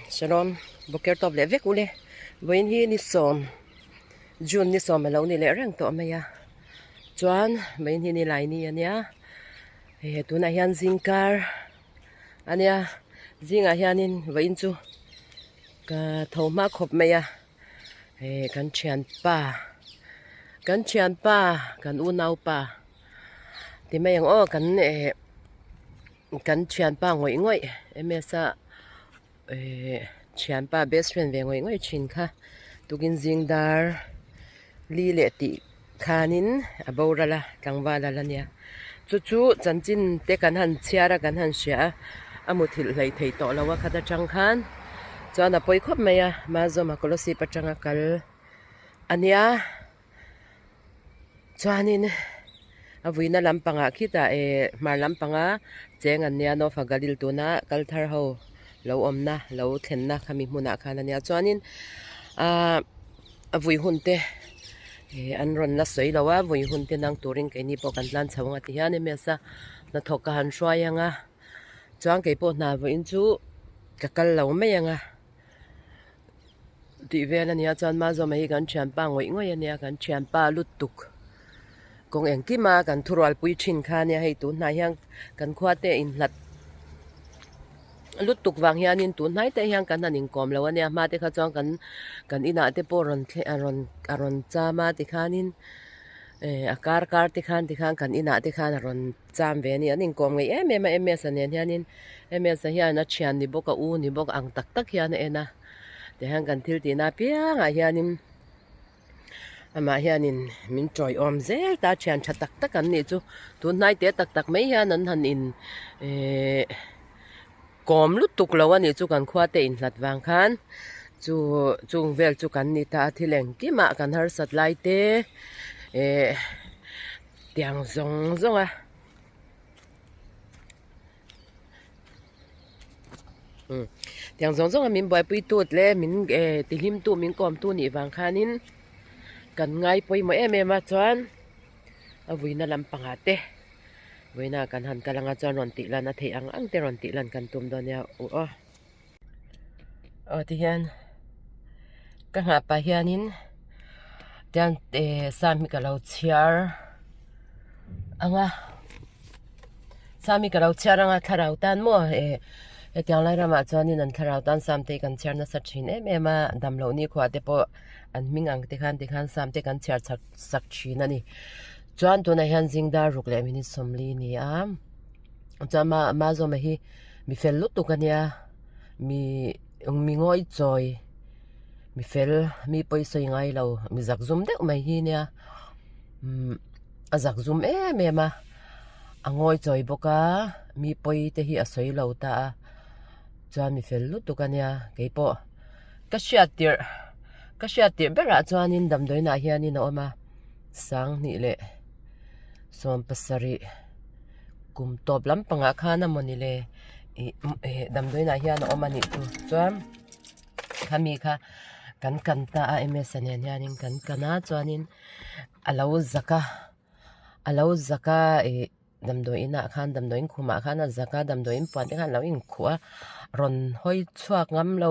Shalom, boker tov levek ule. Vuin hi ni som. June ni som lo ni le rang to maya. Chuan vuin hi ni lai ni ania. He tu na hian zingkar. Ania zinga hianin vuin chu ka thoma khop maya. He kan chthianPa. Kan chthianPa, kan unau pa. Ti mayang o kan chthianPa ngoi emesa chthianPa best friend ve ngoi chin kha tukin zingdar li le ti khanin aborala tlangwala lania chu chanchin te kan han chiara kan han sha amuthil hlei thei to lawa khata chang khan chuan a poi khop maya Mazawma kolosi pachanga kal ania chuanin a Vuina lampanga khita mar lampanga cheng an nia no Hagalil tuna kal thar ho lo omna lo Thlahna khami hmuna khan ania chuanin a vui hunte an ron na soi lawa vui hunte nang turing ke ni po kan tlan chawanga ti hian mesa na thoka han hruayanga chuan ke po na voin chu kakal lo meyanga ti vel ania chuan Mazawma hi kan chthianPa ngoi ania kan chthianPa lutuk kong engkima kan thural pui thin kha nia hei tu na hian kan khuate in hlat lutuk wang hianin tu hnai te hian kan hanin kom lo ania ma te kha chuan kan ina te po ron chama ti khanin akar ti khan kan ina te khan ron cham ve ni anin kom ngai em sa nen hianin sa hian na thian ni boka u ni bok ang tak hian ena te hang kan thil ti na pia nga hianin ama hianin min troi om zel ta thian tha tak an ni chu tu hnai te tak mai hian an han in kom lutuk lo ani chu kan khuate in hlat wang khan chu chung vel chu kan ni ta thileng ki ma kan har sat lai te tiang zong a tiang zong a min boy pui tut le min tilim tu min kom tu ni wang khanin kan ngai poi mo ma chuan a Vuina lampanga te Vuina kan han kalanga chuan ron ti lan a thei ang te ron ti lan kan tum donia ti hian ka nga pa hianin tian sami kalau chiar anga sami kalau chiar anga tharau tan mo tiang lai rama chuanin an tharau tan sam te kan chiar na sa thin ma damlo ni khwa te po an mingang te khan sam te kan chiar sak thin ani chuan tu na hian zingdar ruk le mini somli ni a chama Mazawma hi mi fel lutuk ania mi ngoi choi mi fel mi poisoi ngai lo mi zak zum deuh mai hi nia a zak zum ma a ngoi choi boka mi poi te hi a soi lo ta chuan mi fel lutuk ania keipo ka hriat tir bera chuanin damdoina hianin a oma sang ni le som pasari kum top lampanga khana moni le damdoina hian a oma ni tu chuan khami kha kan ta a ms anian hianin kan kana chuanin alo zaka damdoina khan damdoin khuma khan a zaka damdoin puan te khan lo in khua ron hoi chuak ngam lo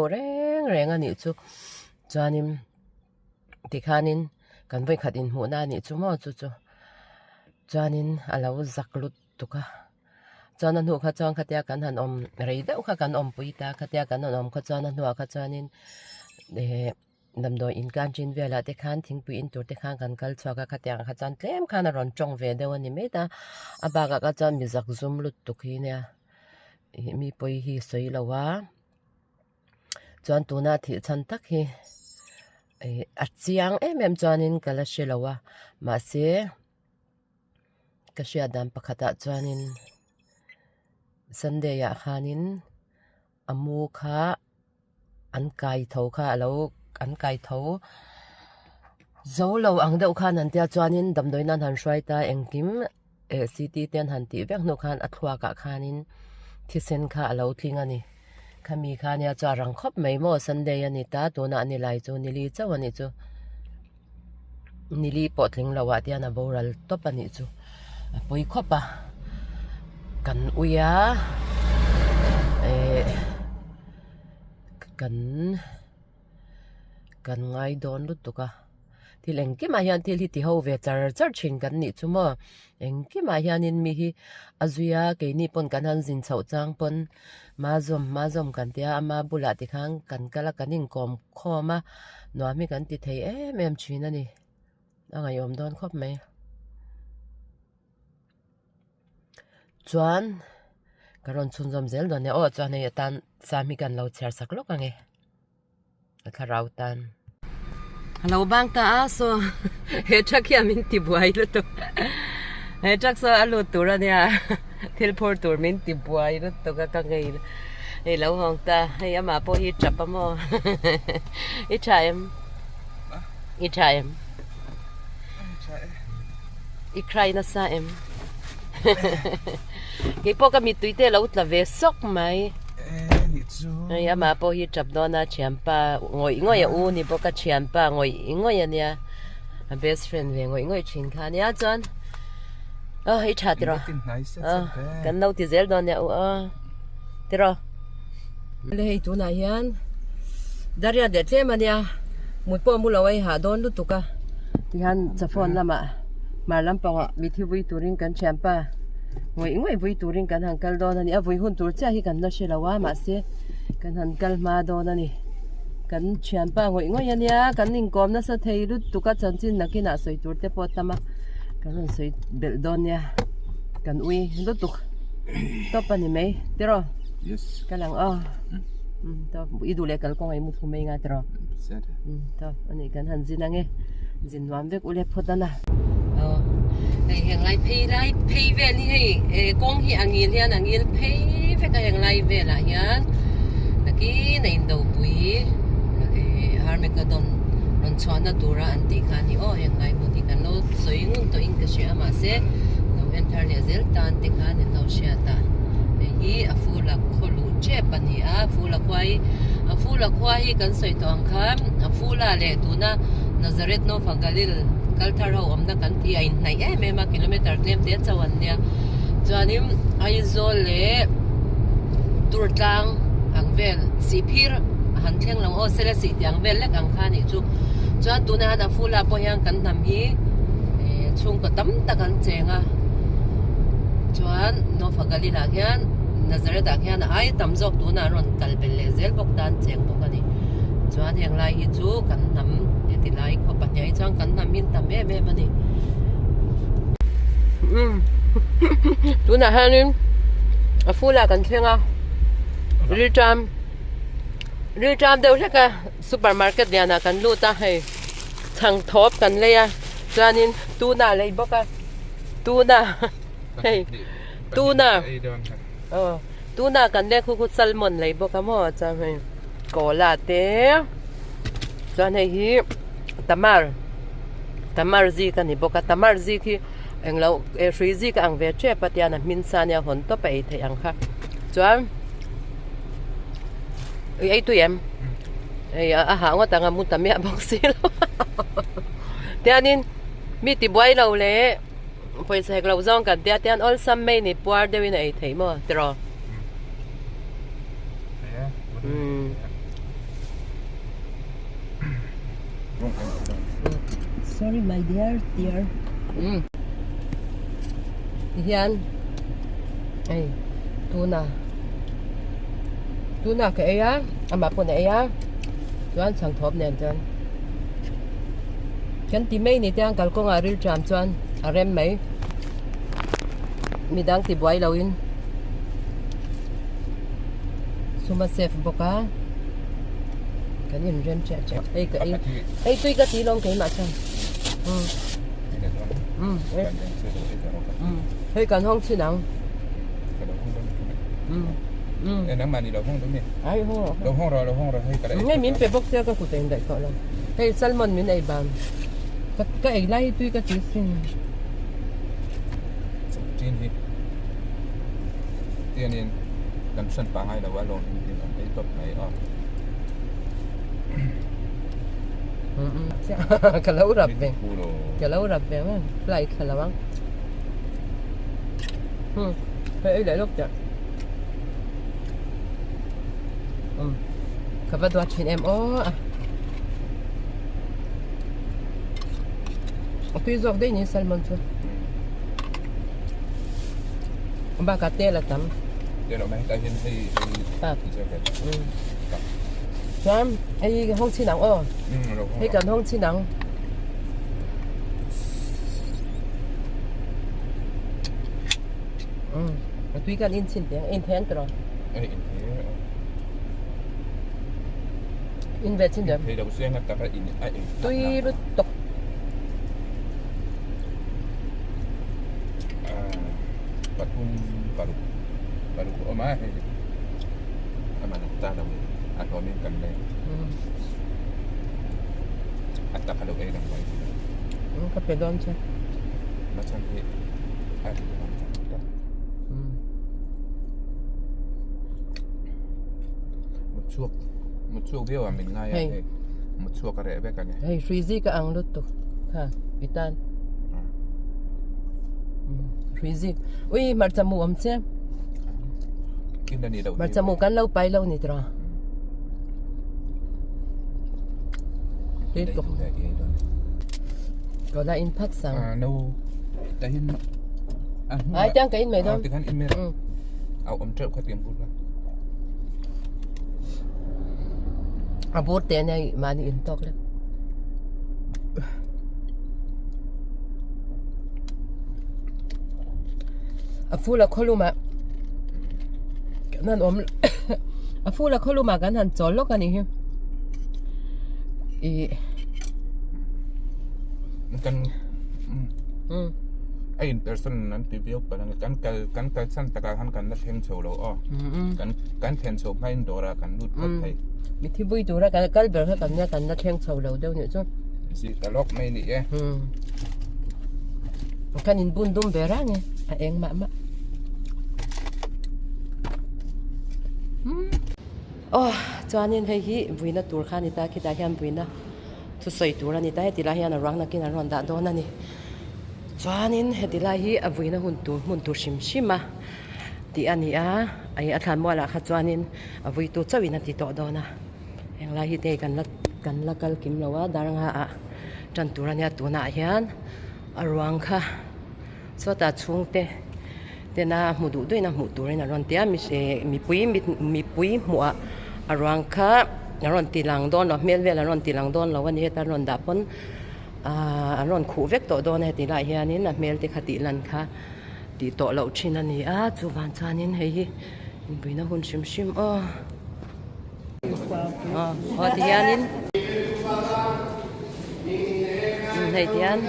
reng ani chu chuanin ti khanin kan voi khat in hmu na ni chu mo chu chuanin alo zak lut tuka chuan anu kha chuan khatia kan han om rei deuh kha kan om pui ta khatia kan om kha chuan anu kha chuanin damdoi in kan chin vela te khan thingpui in tur te khan kan kal chuaka khatia kha chuan tlem khan ron chong ve deuh ani meta abaga ka chuan mi zak zum lut tuk hi nia mi poi hi soi lawa chuan tuna thi chan tak hi a chiang em chuanin kala shelawa ma se ka hria dam pakhata chuanin Sunday ya khanin amu kha an kai tho kha alo an kai tho zo lo ang deuh khan an tia chuanin damdoina han hruai ta engkim city ten han ti vek nu khan athua ka khanin thisen kha alo thling ani khami kha nia cha rang khop mai mo Sunday ani ta tuna ani lai chu nili chawani chu nili potling lawa tian a boral top ani chu poi khopa kan uya kan ngai don lut tuka til engki ma hian til hi ti ho ve char thin kan ni chumo engki ma hian in mi hi azuya ke ni pon kan han zin chho chang pon mazom kan tia ama bula ti khang kan kala kanin kom khoma noami kan ti thei mem china ni anga yom don khop me chuan karon chunjom zel don ne o chuan ne tan sami kan lo chher sak lok ange atharau tan hello bang ta so he chakya min ti buai lo to he chak so alu tur ania thil por tur min ti buai lo to ka ngei he lo hong ta he ama po hi chapa mo i chaim i cry na sa em cái po cái mít túi tê lâu là về sốc mày ai mà po hi chập đó na chthianPa ngồi u ni po cái chthianPa ngồi nha best friend về ngồi chuyện khá nha John hay chat rồi cái lâu thì dễ đó nha thế rồi lấy tu này yan daria để thế mà nha một po mua lâu hà đón lúc tuka thì han chập phone lắm mà làm bao bị thiếu vui turin cái chthianPa ngồi vui turin kan hankal do nani a vui hun tur cha hi kan na shelawa ma se kan hankal ma do nani kan chthianPa ngoi ania kan ning kom na sa thei ru tuka chanchin nakina soi tur te potama kan soi bel donia kan ui do tuk to pani me tero yes kalang to idule kal ko ngai mu thumei nga tero to ani kan han jinange jinwam vek ule photana này hàng lai pay về ni hay con hi angin pay về cái hàng lai về là hian là cái này đầu bụi har me ka don chọn na tura anti khani hàng lai một thì kan lo soi ngun to in ka sia ma se no internet zel tan ti khan no sia ta hi afula kholu che pani afula khwai kan soi tong kham afula le tuna Nazareth no Hagalil kalthar ho amna kan ti ai nai mema kilometer tlem te chawan nia chuanim aizol le turtlang angvel sipir han thleng long o sele si tiang vel lek ang khani chu chuan tuna da fula po yang kan nam hi chung ko tam ta kan chenga chuan no Hagalil a hian Nazareth a hian ai tam jok tuna ron kalbel le zel bok tan cheng bok ani chuan heng lai hi chu kan nam ti lai ko pa nyai chang kan nam min tam me mani tuna hanin a fula kan thenga riltam deu hleka supermarket liana kan luta hei chang thop kan leya chuanin tuna lei boka tuna hei tuna tuna kan le khu salmon lei boka mo cha hei kola te chuan hei hi tamar zi kan ni boka tamar zi khi englo free zi ka ang ve che patiana min sania hon to pe the ang kha chuan ei tu em ei a ha nga tanga mu tamia boxil tianin mi ti boy lo le poisa hek lo zong kan tian all sam mai ni puar de win ei thei mo tro sorry my dear hian ai tuna ka eya ama pon eya chuan chang thop nen chan kan ti mai ni tiang kal ko nga ril cham chuan a rem mai midang ti boy lawin suma sef boka kan in rem cha ei tui ka ti long kai ma chan hơi cần không chứ nào nắng mà đi đâu không đúng nhỉ ai không đâu không rồi hơi cái đấy ngay miếng bề bốc theo cái cụ thể đại gọi là hay salmon miếng này bàn cái ấy lai tuy cái chữ xin trên đi tiền nên cần sân phá hay là quá lồn thì cần cái tốt này cái lâu rập về mà lại cái lâu cái ấy để lúc vậy כבדו צ'ין em Tuy dọc đây nhỉ salmon chưa? Ba cá tê là tắm. Để nó mấy cái hiện thì Tạt. thì Chăm, ai hong chi nắng hay cần hong chi nắng. Tuy cần in xin tiếng, in thén rồi. In về xin được. Thì đầu xuyên là tập in Tuy lúc tục. Patung baru oma he amana tala atau min kan le atta kalau ai dan bai Ka pedon siya. macam ni ada macam muchuak dia wa min ngai ai muchuak ka re be kan Hey, freezy ka ang lut to. Ha, bitan. Freezy. Ui, marchamu am che. Kinda ni daw. Marchamu kan lau pai lau ni tra. Tito. Có là in phát sang. Nâu dahin Ai chang ka in mày đâu. Tikan in mer. Au am treo ka tiang pula. Abot te này mà ni in tok le. Afula koluma nan afula koluma kan han chol lo kan hi Kan ai in person nan ti biok pa kan ka san taka han kan la theng chho lo kan theng chho mai dora kan lut pat thai mi thi bui tu ra kan kal ber kan nya kan na theng chho lo deu ni chu si talok mai ni kan in bun dum bera ni a eng ma chuanin hei hi vuina tur kha ni ta khi ta hian vuina thu soi tur ani ta heti la hian a rang na kin a ron da don ani chuanin heti la hi a vuina mun tur shima ti ani ai a thlan mo la kha chuanin a vui tu chawin ati to dona eng la hi te kan la kal kim lawa darang ha a tan tur ania tu na hian a ruang kha so ta chung te na mu du doina mu turin a ron tia mi pui mu a ruang kha a ron tilang don lo mel vel a ron tilang don lo ani heta ron da pon a ron khu vek to don he ti la hianin a mel te khati lan kha ti to lo thin ani chu van chanin hei hi buina hun shim ti hianin hei tian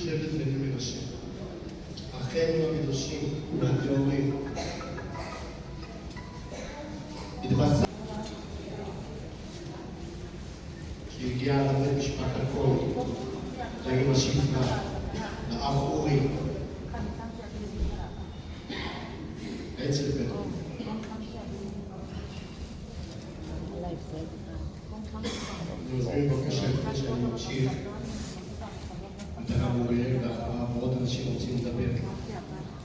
שבט בני מנשה, אחינו הקדושים והטהורים, התבשר שהגיע לבית משפט הכל, לאמא שפחה, לאב אורי, אצל בנו. אני מבקש לפני שאני ממשיך אנחנו נראה ואחריו עוד אנשים רוצים לדבר.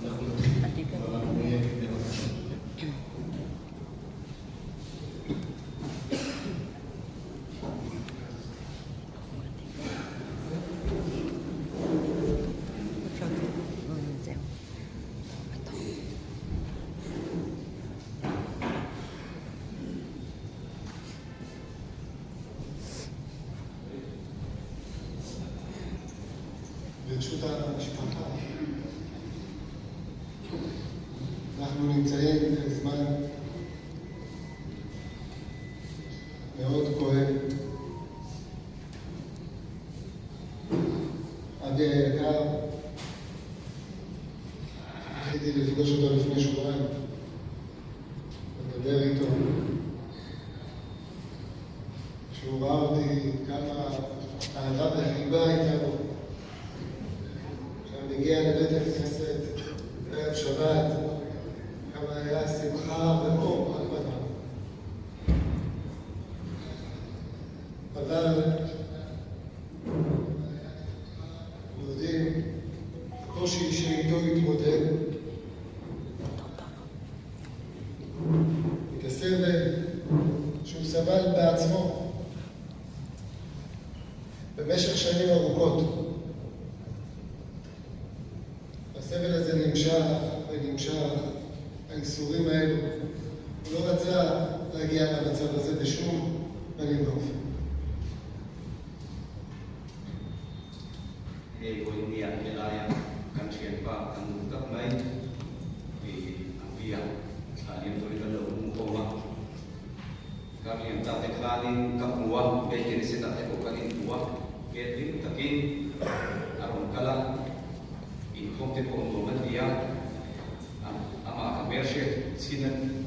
אנחנו נתחיל ברב נראה בבקשה. ברשות המשפחה, אנחנו נמצאים בזמן מאוד כואב. אבי היקר, זכיתי לפגוש אותו לפני שבועיים, לדבר איתו. כשהוא ראה אותי כמה אהבה וחיבה הייתה בו. כשאני מגיע לבית הכנסת, בערב שבת, כמה היה שמחה ואור על פניו. אבל יודעים, הקושי שאיתו התמודד, את הסבל שהוא סבל בעצמו במשך שנים ארוכות. הסבל הזה נמשך ונמשך, האיסורים האלו. הוא לא רצה להגיע למצב הזה בשום פנים ואופן. Vuina wilayah kan chthianPa kan tak mai via alian to ila lo koma kami ta te khalin kapwa be ke se ta te ko kan tua ke din takin aron kala in komte ko mo matia ama ka bershe sinan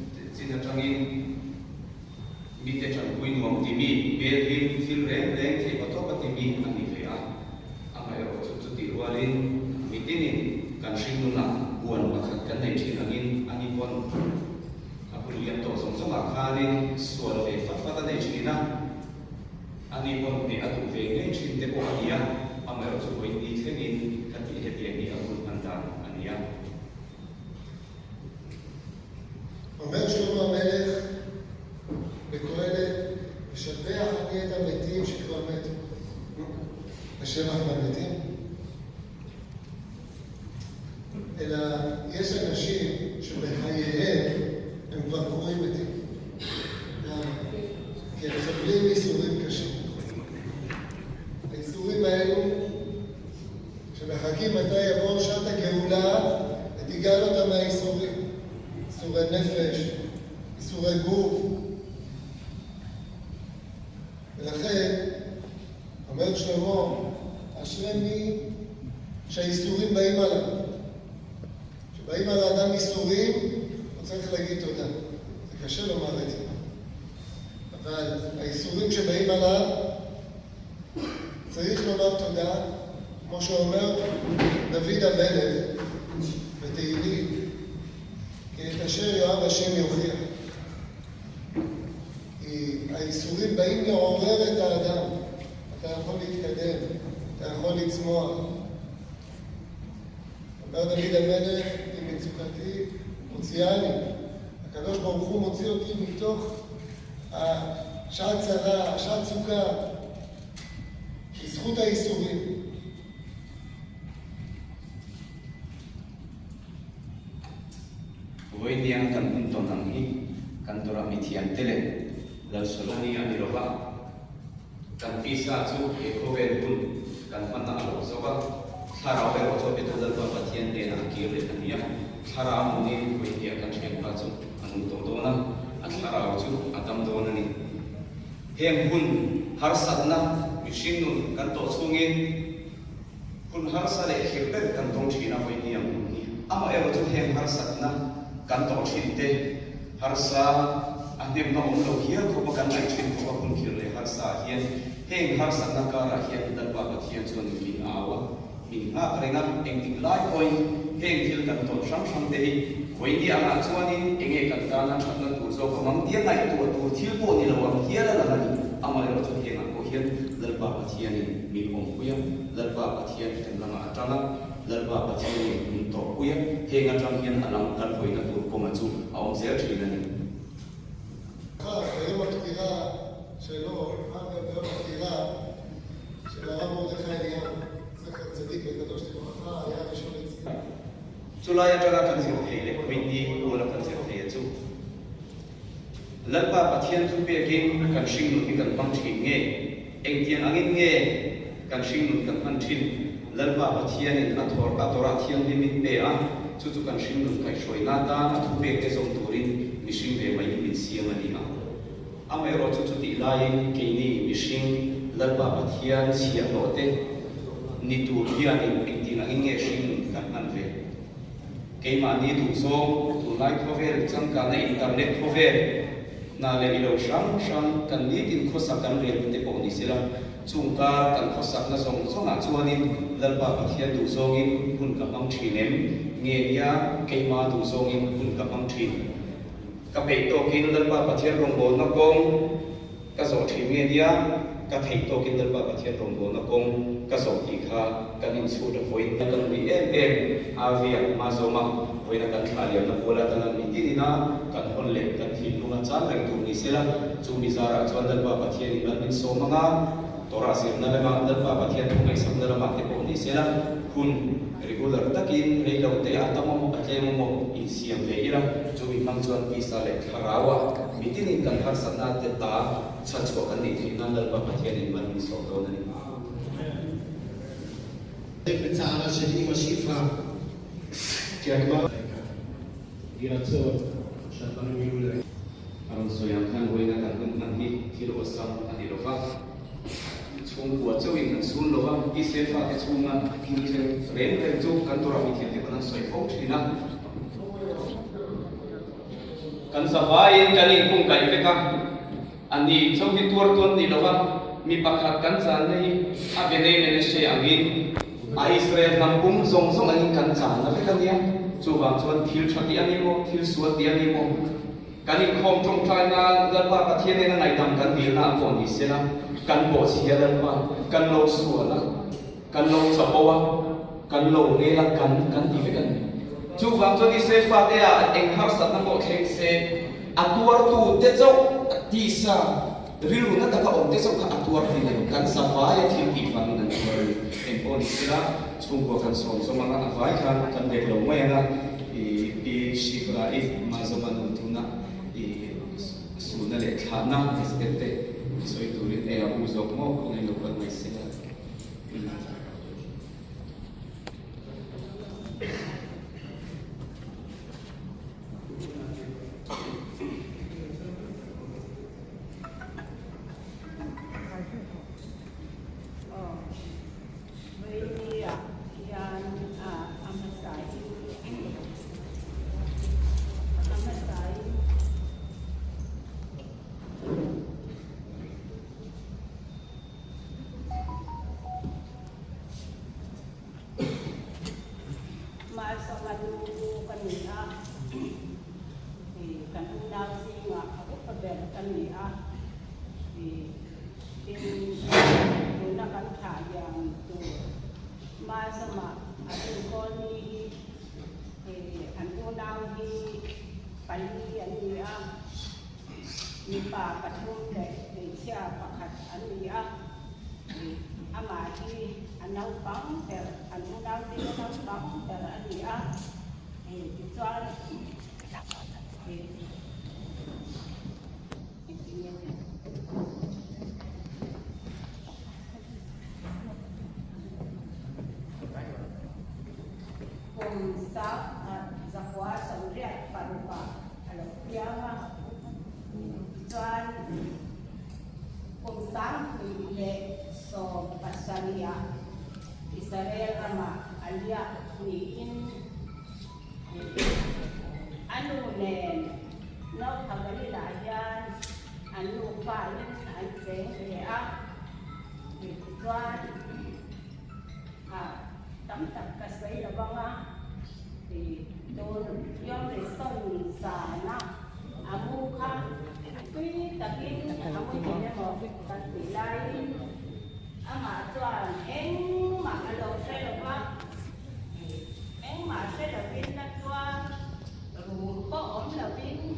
tangin mi te chan kuin mom ti mi be lim thil reng te ko to pa ti mi ani walin mitinin kan shinuna buan bakhat kan nei thin angin ani pon apulian to song song akhanin sual ve fatfata nei thina ani pon ni atu ve nei thin te ko ania amero chu koi ni thenin kati he ti ni apun andan ania אומר שלמה המלך בקהלת, משבח אני את המתים שכבר מתו. השבח מהמתים? אלא יש אנשים שבחייהם הם כבר קוראים מתים. כי הם סובלים איסורים קשים. האיסורים האלו שמחכים מתי יבוא שעת הגאולה ותיגל אותם מהאיסורים. איסורי נפש, איסורי גוף. ולכן אומר שלמה, אשרי מי שהאיסורים באים עליו. כשבאים על האדם איסורים, הוא צריך להגיד תודה. זה קשה לומר את זה. אבל האיסורים שבאים עליו, צריך לומר תודה, כמו שאומר דוד המלך בתהילים, כי את אשר יאהב השם יוכיח. כי האיסורים באים לעורר את האדם. אתה יכול להתקדם, אתה יכול לצמוח. אומר דוד המלך, עם מצוקתי מוציאני. הקדוש ברוך הוא מוציא אותי מתוך השעת צרה, השעת צוקה, בזכות האיסורים. Vuina kan unton anghi kan tora mithian tele dal solani anirova kan pisa chu e khovel bun kan panna alo soba thara be ro be dal ba pathian de na ki le ania thara muni vuina kan chthianPa chu anu to dona athara chu atam dona ni hem bun har satna mishinun kan to chungin kun har sale khirbe kan tong china vuina muni ama ero chu hem har satna kan to chinte har sa anem na om lo hian ko kan ai chin ko kun khir le har sa hian heng har sa na ka ra hian dal ba pathian chon min awa min ha renga eng tik lai oi heng thil kan to sam te hi voini ana chuanin enge kan ta na thatna tur zo ko mang dia ngai tu thil po ni lo am hian la ni ama ro chu heng ko hian dal ba pathian min om kuya dal ba pathian kan lama atala dal ba pathian min to kuya heng atang hian alang kan voina tur ko ma chu aom zer thina ni ביום הפטירה שלו, ביום הפטירה של הרב מרדכי אליהו, זכר צדיק וקדוש לברכה, היה ראשון לציון. Sulaya jaga kan sirte le kuindi ola kan sirte chu lalpa pathian chu pe kin kan sing nu kan pang thin nge eng tian angin nge kan sing nu kan pan thin lalpa pathian in atora thiang limit pe a chu chu kan sing nu kai shoi na ta athu pe ke zong turin mishing ve mai min siam ani a amai ro chu chu ti lai ke ni mishing lalpa pathian sia lo te ni tu hian in ping ang inge shin kan nan ve ke ma ni tu so tu lai khovel chang ka na internet khovel na le ilo sham kan ni tin khosak kan rel te po ni sila chungka kan khosak na song songa chuanin lalpa pathian tu songin hun ka mang thinem nge nia ke ma tu songin hun ka mang thin ka be to kin lalpa pathian rong bo na kong ka so thi nge nia ka thei to kin lalpa pathian rong bo na kong ka so ti kha kan in chu da voi na kan mi em avia Mazawma Vuina kan thaliam na bola kan mi ti na kan hon le kan thi lu na chan reng tu ni sela chu mi zara chuan lalpa pathian in kan in so manga tora sir na lama lalpa pathian tu ngai sam na lama te po ni sela hun regular takin reilo te atamo mo atlemo mo in siam ve ira chu mi mang chuan pi sa le tharawa mi ti nin kan har sana te ta chach ko kan ni thi na lalpa pathian in man ni so do na ni بتاعنا شديد وشيفا كأكبر يرتب شطان يقول aron so yang kan Vuina kan hun man hi thil osam ani lova chung kwa chawin kan sun lova ki sefa te chunga ki ren chu kan tora mi thil te kan soi fo thina kan savai kan in kung kai veka ani chawin tur ton ni lova mi pakhat kan chan nei a benei ne she angin a Israel nam kum zong zong angin kan chan na veka nia chu wang chuan thil thati ani mo thil suat ti ani mo kan in khom trong Thlahna lalpa pathian ne ngai dam kan bil na ko ni sela kan bo sia lalpa kan lo suala kan lo chapowa kan lo ne la kan ti ve kan chu wang cho ni se fa te a eng har sat na mo thek se atuar tu te chau ti sa rilu na ta ka om te chau ka atuar ti ne kan sa fa ya thil ti fang nan tuar en po ni sela chung ko kan som so manga avai kan dek lo mai na i shifra i Mazawma nu tuna na le Thlahna respecte soi turin e abu zok mo ngai lo kan mai sela Mazawma kanina kan unang singa ako paber kanina na kan thayang tu Mazawma atin ko ni an unang hi pali ania ni pa patum de sia pakhat ania ama hi anau pang ter anu dau ti anau pang ter ania chuan pom sa zakwa samriat parupa alo piama chuan pom sang le so pasalia Israel rama alia ni in anu nen no Hagalil ayan anu pain an seng ya tuan tam kasai labanga di don yom reson sana amuka kui takin amu ni mo kan pilai ama tuan eng ma alo sai laba eng ma sai labin na tuan ru ko om labin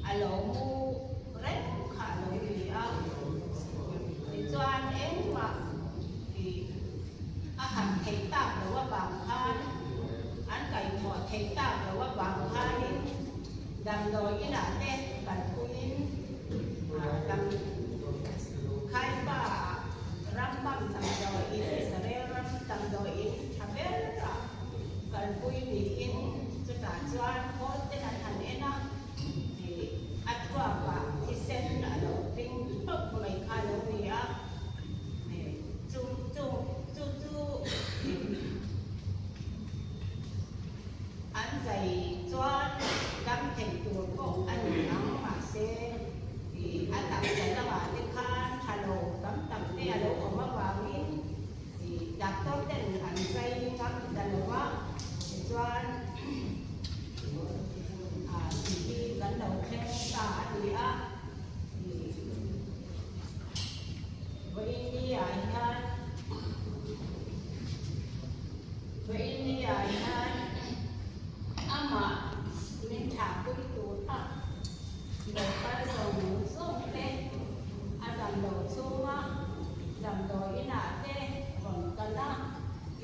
alo mu ren kha lo ni a tuan eng ma han thei ta lo wa bang khan an kai mo thei ta lo wa bang khan dam do ina te kan kuin dam khai pa rampam tam do in Israel ram tam do in Hagalil kan kuin ni in chuta chuan ko te na han ena atwa pa ti sen na lo ting pok mai kha lo ni a chu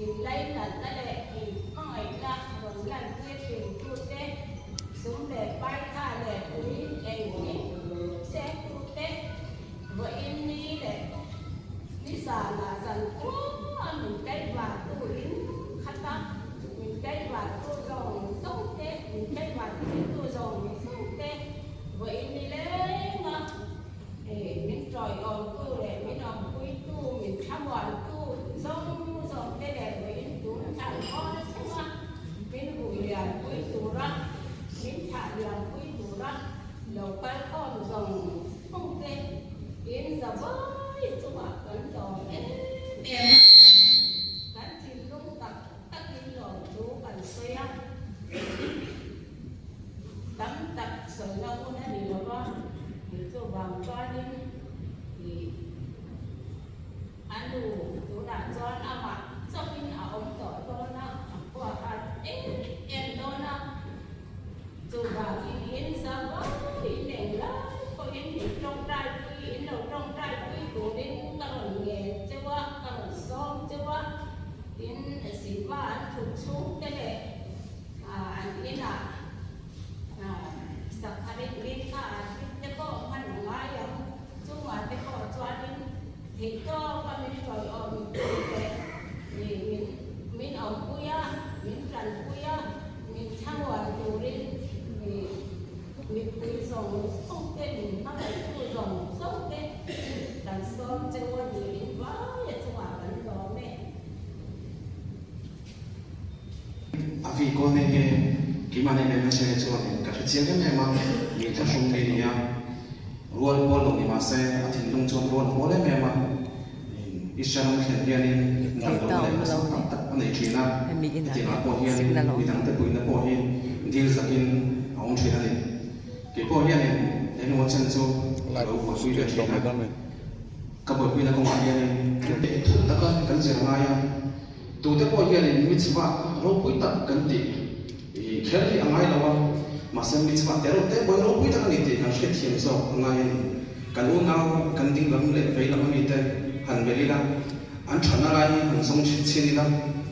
kinh lấy là ta lệ thì hỏi là rồi là quyết định tu tế xuống để bay tha để quý em quý sẽ tu tế vậy ni để đi xa là dần quá mình cái và tu đến khát ta mình cái và tu dòng sống tế mình cái và tu dòng sống tế vậy ni lấy mà mình tròi on tu để mình on quý tu mình tham hoàn tu dòng dòng tế để mình tu chẳng có nó mà mình bùi là quý tu ra mình thả là quý tu ra đầu cái con dòng không tế yên giờ với chúng ta vẫn còn em cái gì lúc tập tất nhiên rồi chú cần xe tắm tập sở lâu nó đi đâu đó thì tôi bằng cho đi thì ăn đủ chú đã cho nó mà sau khi ở ông tỏi tôi nó qua em tôi nó chú vào thì yên giờ với thì đèn lá có yên thì trong trai yên đầu trong trai quý của đến các lần nghề chứ quá các lần xóm chứ quá đến xịt ba ăn thụt xuống cái này anh yên sắp hari ini kan kita mana ngayam cuma kita jualin itu kami jual om min om puya min kan puya min cawan turin min puy song song ke min apa itu song ke dan song jawa ini banyak cuma kan dome avi con này gimana memang saya cuman kerja kan memang kita sungguh dia ruang bolong di masa atin cuman ruang boleh memang isyarat kerjaan nggak boleh tak anda China China pohian bidang terpuina pohian deal sakin awam China ni ke pohian ini macam tu lalu masuk ke China kabupaten kemahian ni takkan kerja ngaya tu pohian ni mitzvah roh tak ganti kali angai lawa masam mitzvah terus te boy roh puita kan itu kan chthian so angai kan unau kan ding lam le vei lam ni te han beli la an thana lai han song chin ni la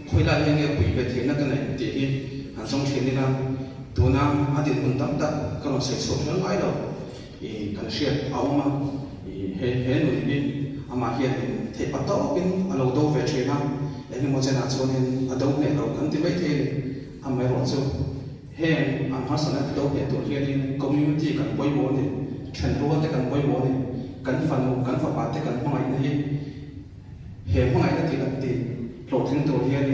khoi la yang ye pui be the na kan ti hi han song chin ni la tu na adin un tam ta kan se so han ai lo i kan shia awma i he nu ni ama hian the pato bin alo do ve thina eni mo chena chonin adong ne lo kan ti mai the amai ro chu hen an hasana to ke to hian community kan boi bo ni than ro te kan boi bo ni kan fanu kan fa pa te kan mangai na hi he mangai na ti la ti lo thing to hian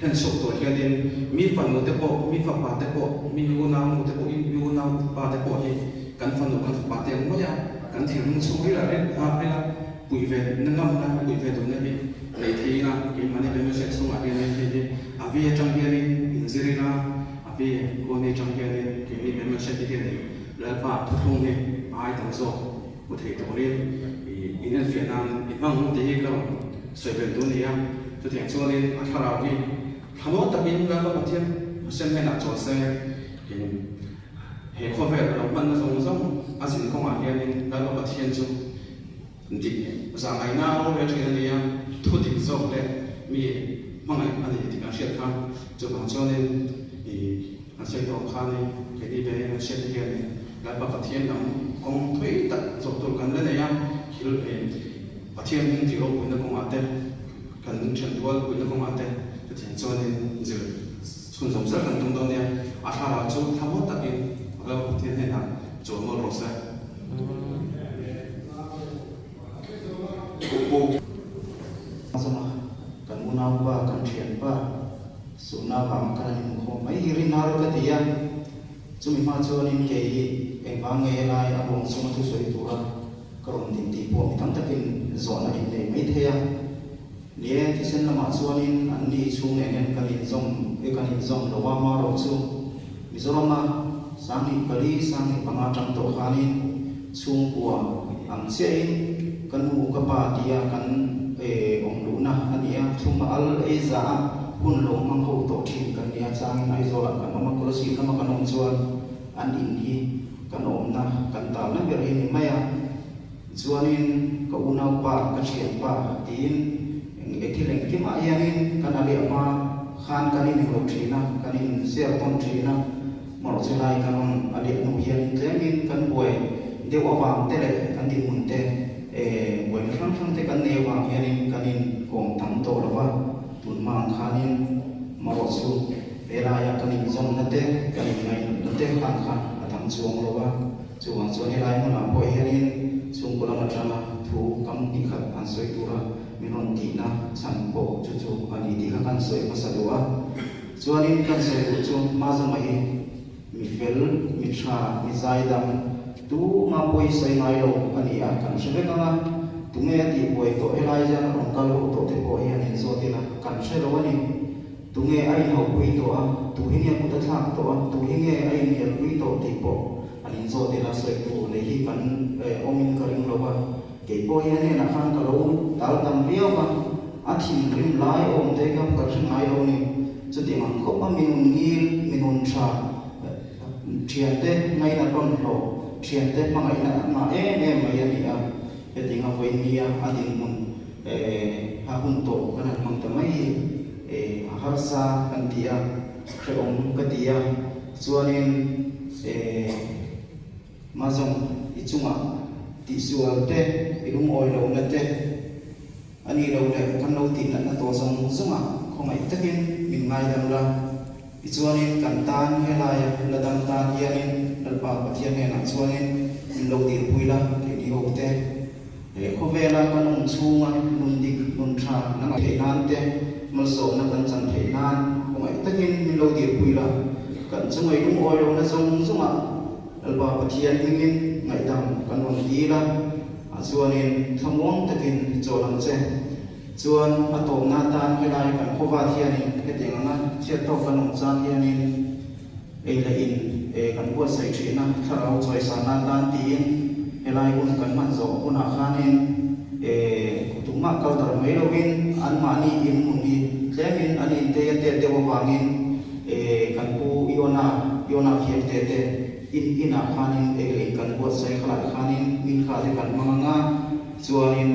hen sok to hian mi fanu te po mi fa pa te po mi yu na mu te po yu na pa te po hi kan fanu kan fa pa te mo ya kan thing chu ri la re a re la pui ve na ngam na pui ve to na hi lei thi na ki mani be me se su ma hi hi avi atang hian in zirina vì cô này trong gia đình thì mình mới sẽ đi đến là bà thung này ai tầm số một thể tổ liên vì in Việt Nam in mong thì cái đó sợi bền tuôn đi am cho thành cho nên ở thảo nào đi tham mốt tập in ra một thiên xem hay là chỗ xe thì hệ khoa về là mình giống giống anh xin không ai nên ra một thiên chung thì giờ ngày nào về chuyện này thu định rộng đấy vì mong anh thì càng siết khăn cho bằng cho nên thì anh sẽ đọc khăn này cái đi về anh sẽ đi này lại bắt phát hiện lắm công thuế tận dọc tuần gần đây này khi lúc này phát hiện những điều của nó không ăn tết cần chuẩn đoán của nó không ăn tết thì cho nên giờ xuân giống rất là đông đông này à thà là chỗ tham mốt tập in và phát hiện này là chỗ một lỗ xe Mazawma kan chthianPa kan chthianPa suna bang kan kho mai hirin har ka tia chumi ma chonin ke engwang nge lai a bong sung thu soi tura karon tin ti po mi tam takin zona in le mai theya lie ti sen lama chonin an ni chung ne nen kan in zong lo wa ma ro chu Mizorama sang ni kali sang ni panga tang to khanin chung kwa ang sein kan mu ka pa tia kan ong lu na ania thuma al e za hun lo mang ho to thin kan nia chang ai zo kan ma ko si kan ma kan ong chuan an in hi kan om na kan ta na ber ni maya chuanin ko unau pa ka chthianPa tin thi lệnh kiếm ai anh kan ali ama khan kanin lo thina kanin share ton thina maro chulai kanon ali no hian tlemin kan boi dewa wang te le kan din mun te boi na sang te kan ne wang hian kanin kong tam to lawa tun mang khanin maro chu elaya kanin zong na te kanin ngai na te khan atam chuang lawa chuang chuan helai mona boi hian chung kola matrama thu kam ni khat an soi tura minon ti na chan po chu chu ani ti kan soi masadua chuanin kan soi chu Mazawma hi mi fel mi tha mi zaidam tu ma poi sai ngai lo ani a kan shebe kanga tunge ti poi to elai jan ron kal to te po hi ani zo ti na kan she lo ani tunge ai no poi to a tu hi nge put thak to a tu hi nge ai ni poi to ti po ani zo ti na soi tu le hi kan omin karing lo ba ke po hi ani na khan ka lo dal tam viau ba a thin rim lai om te kam ka ngai lo ni chu ti mang ko pa minun ngil minun tha thian te ngai na ton lo thian te mangai na ma mai ani a e tinga Vuina a ding mun ha hun to kan mang ta mai har sa kan tia khe om ka tia chuanin Mazawma ichunga ti sual te ilum oi lo na te ani lo le kan lo tin na to song zunga khongai takin min ngai dam la ichuanin kan tan helaya la dam tan hianin lalpa pathian ne na chuanin min lo dir puila ke ni ho te khovela kanung chunga nun dik nun tha na ngai nan te mal so na kan chan the nan khongai takin min lo dir puila kan chungai lum oi lo na zong zunga lalpa pathian mingin ngai dam kan non dila chuanin thamong takin cholam che chuan atom na tan helai kan khova hianin ke tenganga chiat to kan ong chan hianin la in kan buat sai thina tharau choi sana tan tin helai un kan man zo una khanin kutuma kal dar mai lovin an mani in mun hi tlemin ani te te wangin kan pu iona khiam te ina khanin kan buat sai khalai khanin min kha te kan manga chuanin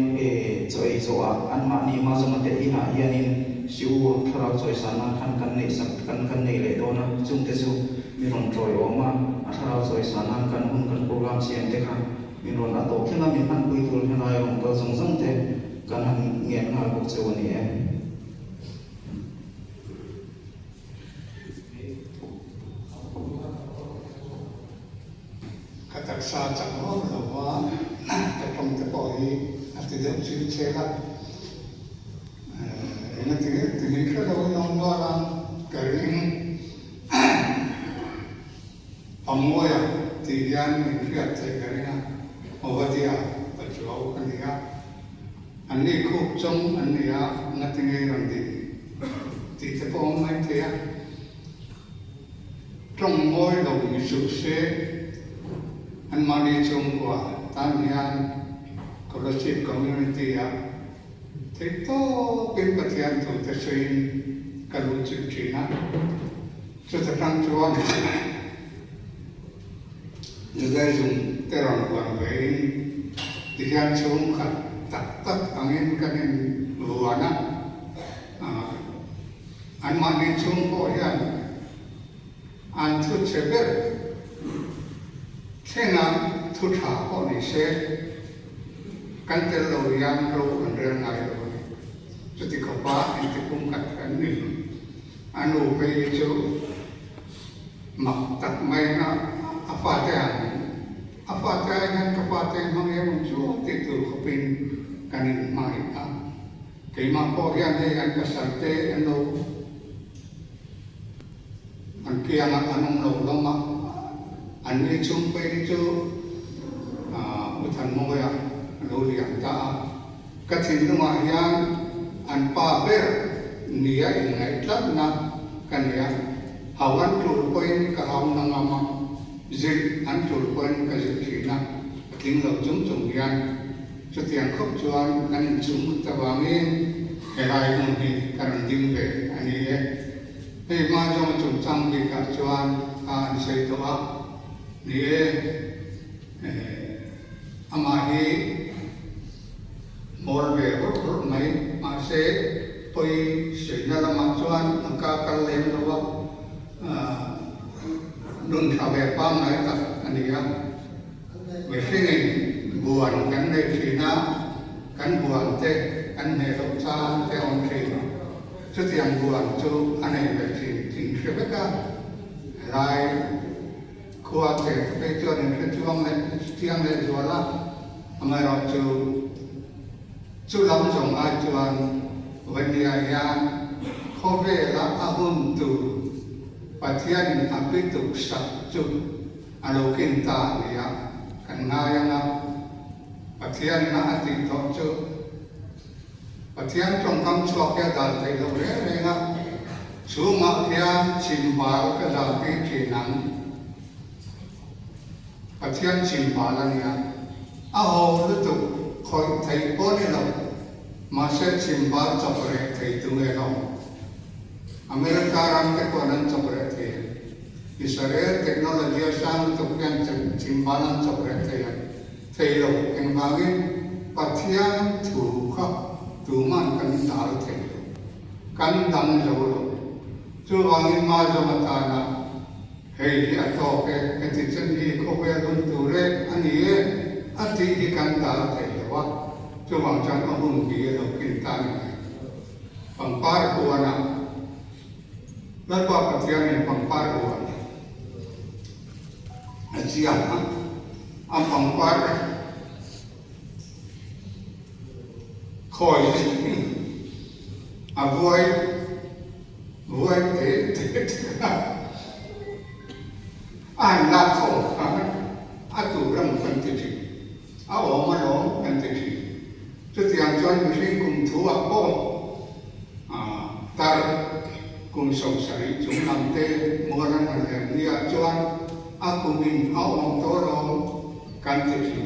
choi zoa an ma ni Mazawma te ina hianin siu tharau choi sana kan nei sak kan nei le dona chung te chu miron troi oma a tharau choi sana kan hun kan program siam te kha miron a to khenga min han pui tul helai ong ka zong te kan han ngen ngal bok chewani katak sa chak ho lo wa ta kom te po hi ati de chi che la ena ti ni kra lo no no la karing amoya ti yan ni kra te karinga ovadia pa chuo kan ya ani khop chong ani ya na ti ngai ran ti te po mai te ya trong ngôi lo ni su se an mani chung kwa tan hian scholarship community ya thế to bên pathian tu te sein kalu chu china cho ta tang chuan như đây dùng te ron quan về thì hian chung khat tak angin kanin Vuina an mani chung ko hian an thu chebe Thlahna thu thả họ đi xe căn tên lâu yang lâu gần rừng ngày rồi cho thì có ba anh thì cũng cắt cái này anh ủ về chỗ mặc tắt mây na áp phạt anh cái phạt mang em một chỗ thì từ khắp bên cái này mai cái mà có hiện đây anh cái sản tế anh lâu anh kia là anh lâu lắm mà anh đi chung về chỗ một thằng mồi lâu liang ta cái chuyện đó mà hiện anh pa bé nia ngay Thlahna cái nia hào anh chụp quên cái hào năng ama dịch anh chụp quên cái dịch gì na tiếng lộc chúng hiện cho tiền khóc chuan anh chúng ta vào nghe cái này một cái cần tin về anh ấy hey mà trong chúng sang đi cả chuan anh xây đó nia ama hi mol ve hor mai mà sẽ tôi sẽ là làm cho anh cả cái lên đó nung thảo về bám lại tập anh ấy về phía này buồn cái này thì na cái buồn thế anh này đâu xa thế ông thì chứ tiền buồn cho anh này về thì sẽ biết cả lại qua thế bây giờ nên cái chuông này tiếng này rồi là mà rồi chú lắm trong ai chuan Vuina ya khó về là ahun tu Pathian apitu sak chu alokin ta niya kanaya nga Pathian na ati to chu Pathian trong kam chuak ya dal thei lo re nga chu ma hian chimbal ka dal pi thinang Pathian chimbal ania a ho lu tu khoi thei po ni lo ma se chimbal chopre thei tu nge lo Amerika ram ke konan chopre thei Israel teknologi sang tu kan chimbalan chopre thei lo en bangin Pathian thu kha tu man kan dal thei lo kan dang lo chu bangin Mazawma ta na hei a to ke ti chen hi ko ve lun tu re ani e ati hi kan dal thei lo wa chu bang chan a hun bi lo kin ta ni pang par ko naแล้วก็ปฏิญาณปังปาร์วันอาเจียนะอันปังปาร์คอยอาวัยเอ๊ะอ่านนักเขาอาตุรำกันติดอาออกมาร้องกันติดจุดyangจวนไม่ใช่กลุ่มทัวร์ป้องตาcùng sống sari chúng làm tê mua ra hàng hàng nia chuan a cùng mình áo ông tô rồi can tê gì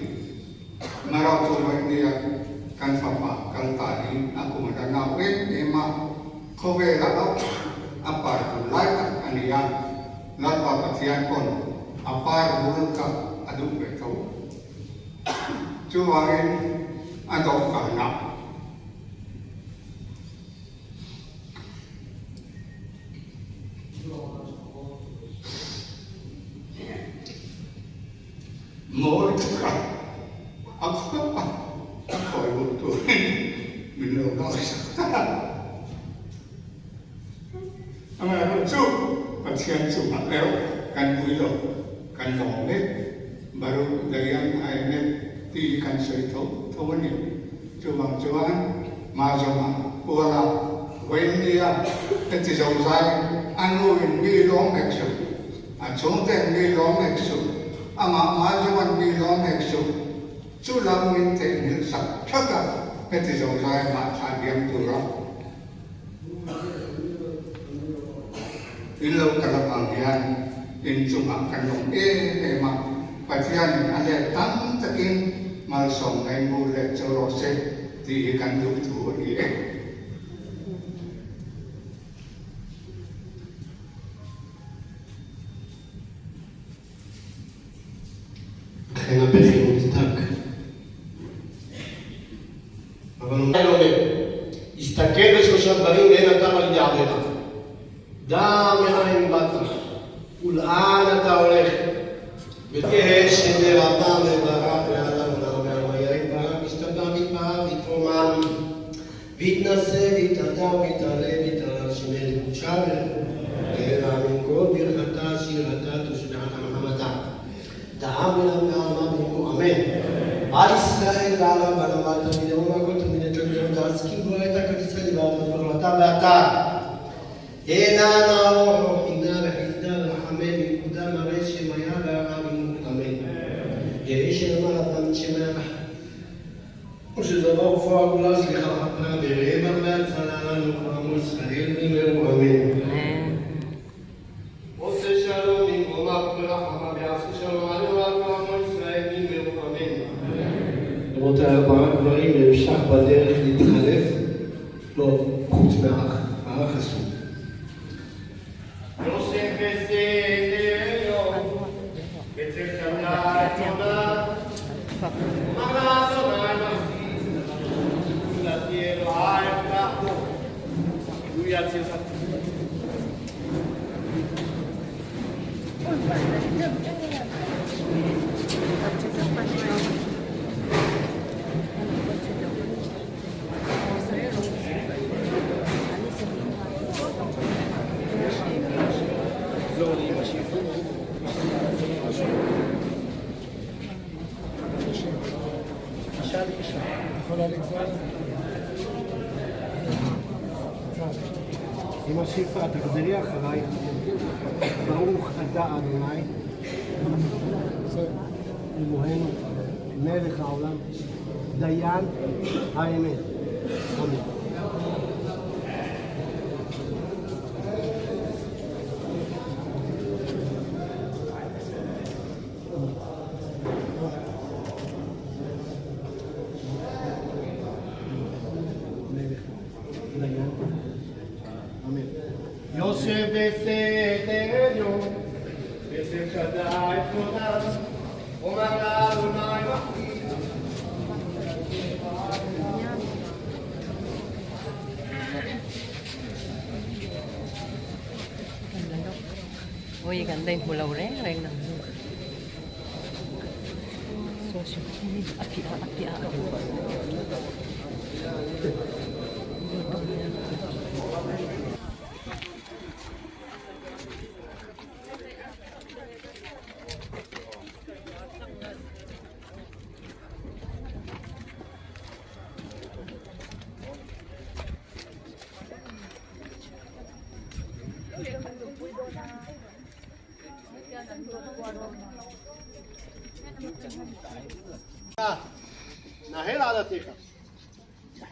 mà rồi chúng vậy nia can phạm pháp can tài a cùng đã nào biết em mà không về là áo a par cùng lại anh nia lát vào cái thiên con a par buồn cả a đúng về thấu chú vậy anh đâu cả nào mỗi thứ anh khỏi một tuổi mình đâu nói anh em nói chú và thiên chủ mặt leo căn vui lộc căn lòng đấy baru dari yang ayat ti kan soi thâu ni chú bằng chú anh Mazawma Vuina Vuina cái gì giàu dài anh nuôi mi long mẹ chú anh chống tên mi long mẹ chú ama Mazawma mi long mẹ chú chú làm mình thấy mình sắp chắc cả cái gì giàu dài mà thay điểm tu ra in lâu cả bằng hiền in chung bằng căn lòng ê mà Pathian ale tam takin mal song ngai mu le choro se ti kan du thu ni e khena pe mustak avan nome istakedo shoshan barim ena tamal yadena da me'ain batra ul'ana ta'olech Betes sendiri apa mereka dalam nama yang baik istiqamah kita vitroman vitnase vitata vitale vitala simel ucapel keramin ko birkata sirata tu sudah Muhammad da'amil amam amin Israel dalam nama Tuhan Allah ko tumine tujuan taski buat kita kisah di bawah berkata bata enana inna amin kuda mareshi mayala يعيش المرض شماله وجد الله فوق الأصل خلقنا بغير من فلا نقام السليم بمؤمن واستشاروا منكم أقبل أحمد بأستشاروا على وأقام السليم بمؤمن وتابعك بريم يمشح بدير يتخلف لو كنت معك خسو نصيح بسيط Mazawma אמא שיפה, תחזרי אחריי. ברוך אתה אדוני, אלוהינו, מלך העולם, דיין האמת. אמן. יושב בסתר וששדה את כבודיו, אומר לאדוני מחי. Ôi, gần đây mùa lâu rén rén nè. Social media, נהל עדתך,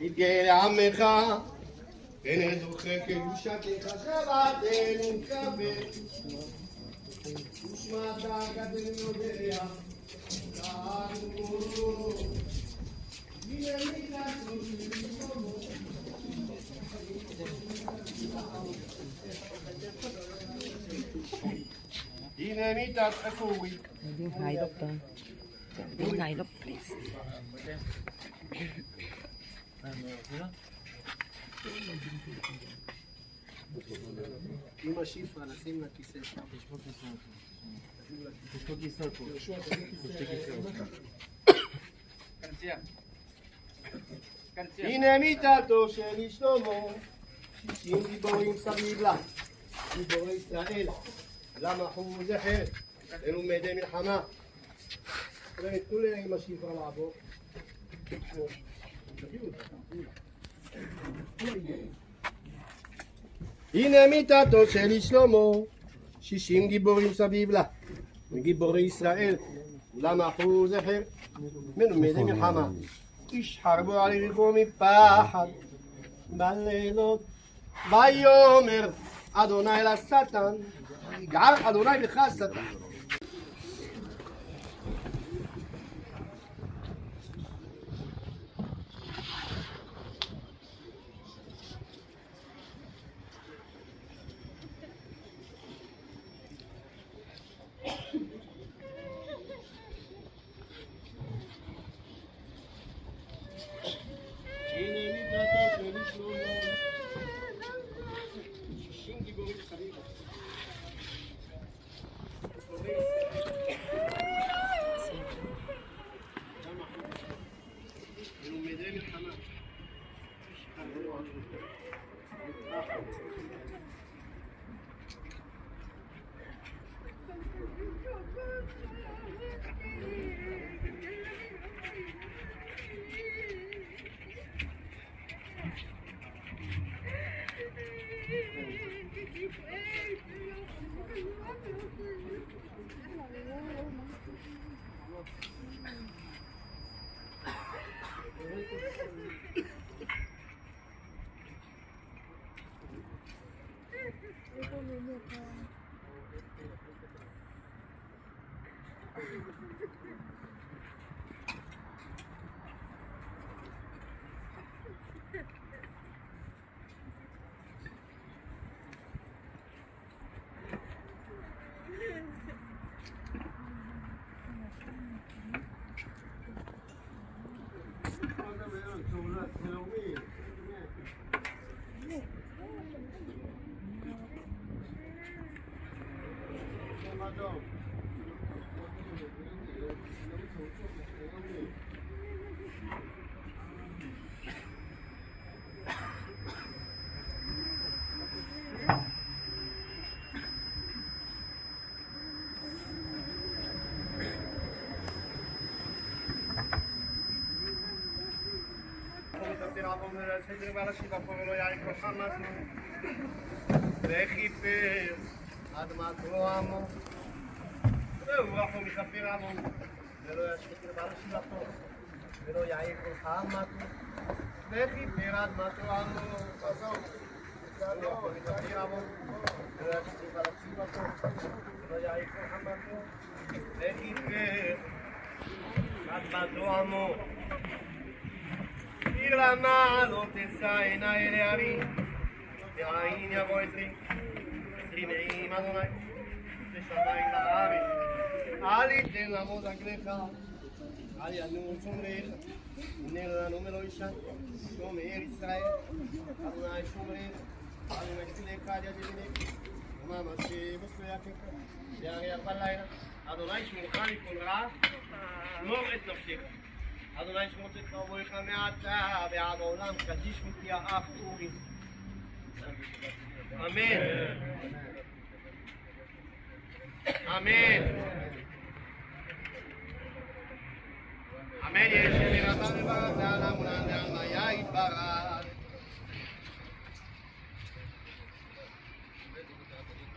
יתגאה לעמך, ונזוכך קדושתך, שבתנו כבד, ושמעת כתנו יודע, תענו, הנה מקלטו של שלמה. הנה מיתת חכוי. High up down. High up, please. אמא שיפה, נשים לה כיסא. יש פה כיסא פה. הנה מיתתו של שלמה, 60 גיבורים סביב לה, גיבורי ישראל, למחו זכר, מלומדי מלחמה. תנו לאמא שיפה לעבור. הנה מיתתו של שלמה, 60 גיבורים סביב לה, גיבורי ישראל, למחו זכר, מלומדי מלחמה. ישחרבו על יריחו מפחד בלילות, ויאמר אדוני לשטן, יגער אדוני בך שטן. וכיפר אדמתו עמו, והוא רחום מכפר עמו, ולא ישחית לבעל שבטו, ולא יעיר כל חמתו, וכיפר אדמתו עמו, והוא רחום מכפר עמו, ולא ישחית לבעל שבטו, ולא יעיר כל חמתו, וכיפר אדמתו עמו. עיר למה לא תשא עיני אל הערים, והעין יבוא עזרי, עזרי נעים אדוני, ושמיים לארץ. אל יתן לעמוד רגליך, אל ינום שומריך, הנה לנו מלוישן, שומר ישראל, אדוני שומריך, אדוני צילך על יד ימינך, וממשי בסויחך, וירח בלילה, אדוני שמורך מכל רע, שמור את נפשך. אדוני שמור צאתך ובואך מעתה ועד עולם, קדיש מפי האח אורי. אמן. אמן. אמן. יש שמירתה לברך לעל אמונה ועל מיה יתברך.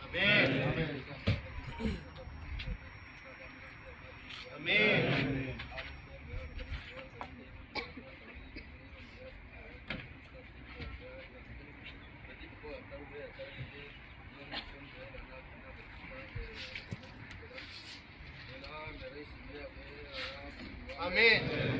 אמן. אמן. Amen.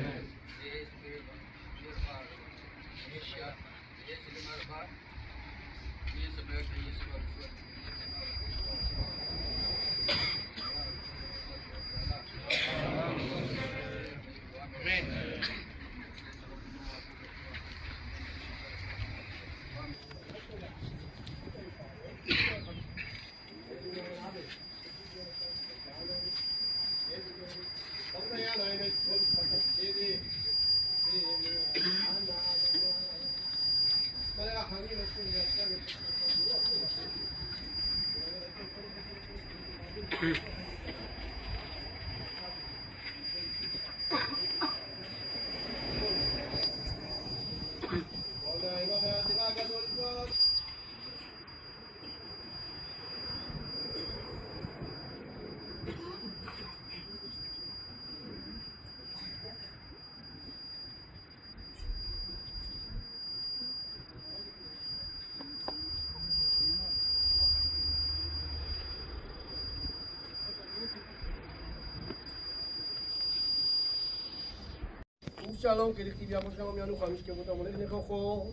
שלום, כדכתיב יעקב שלום ינוח, משכבותם הולך נכוחו.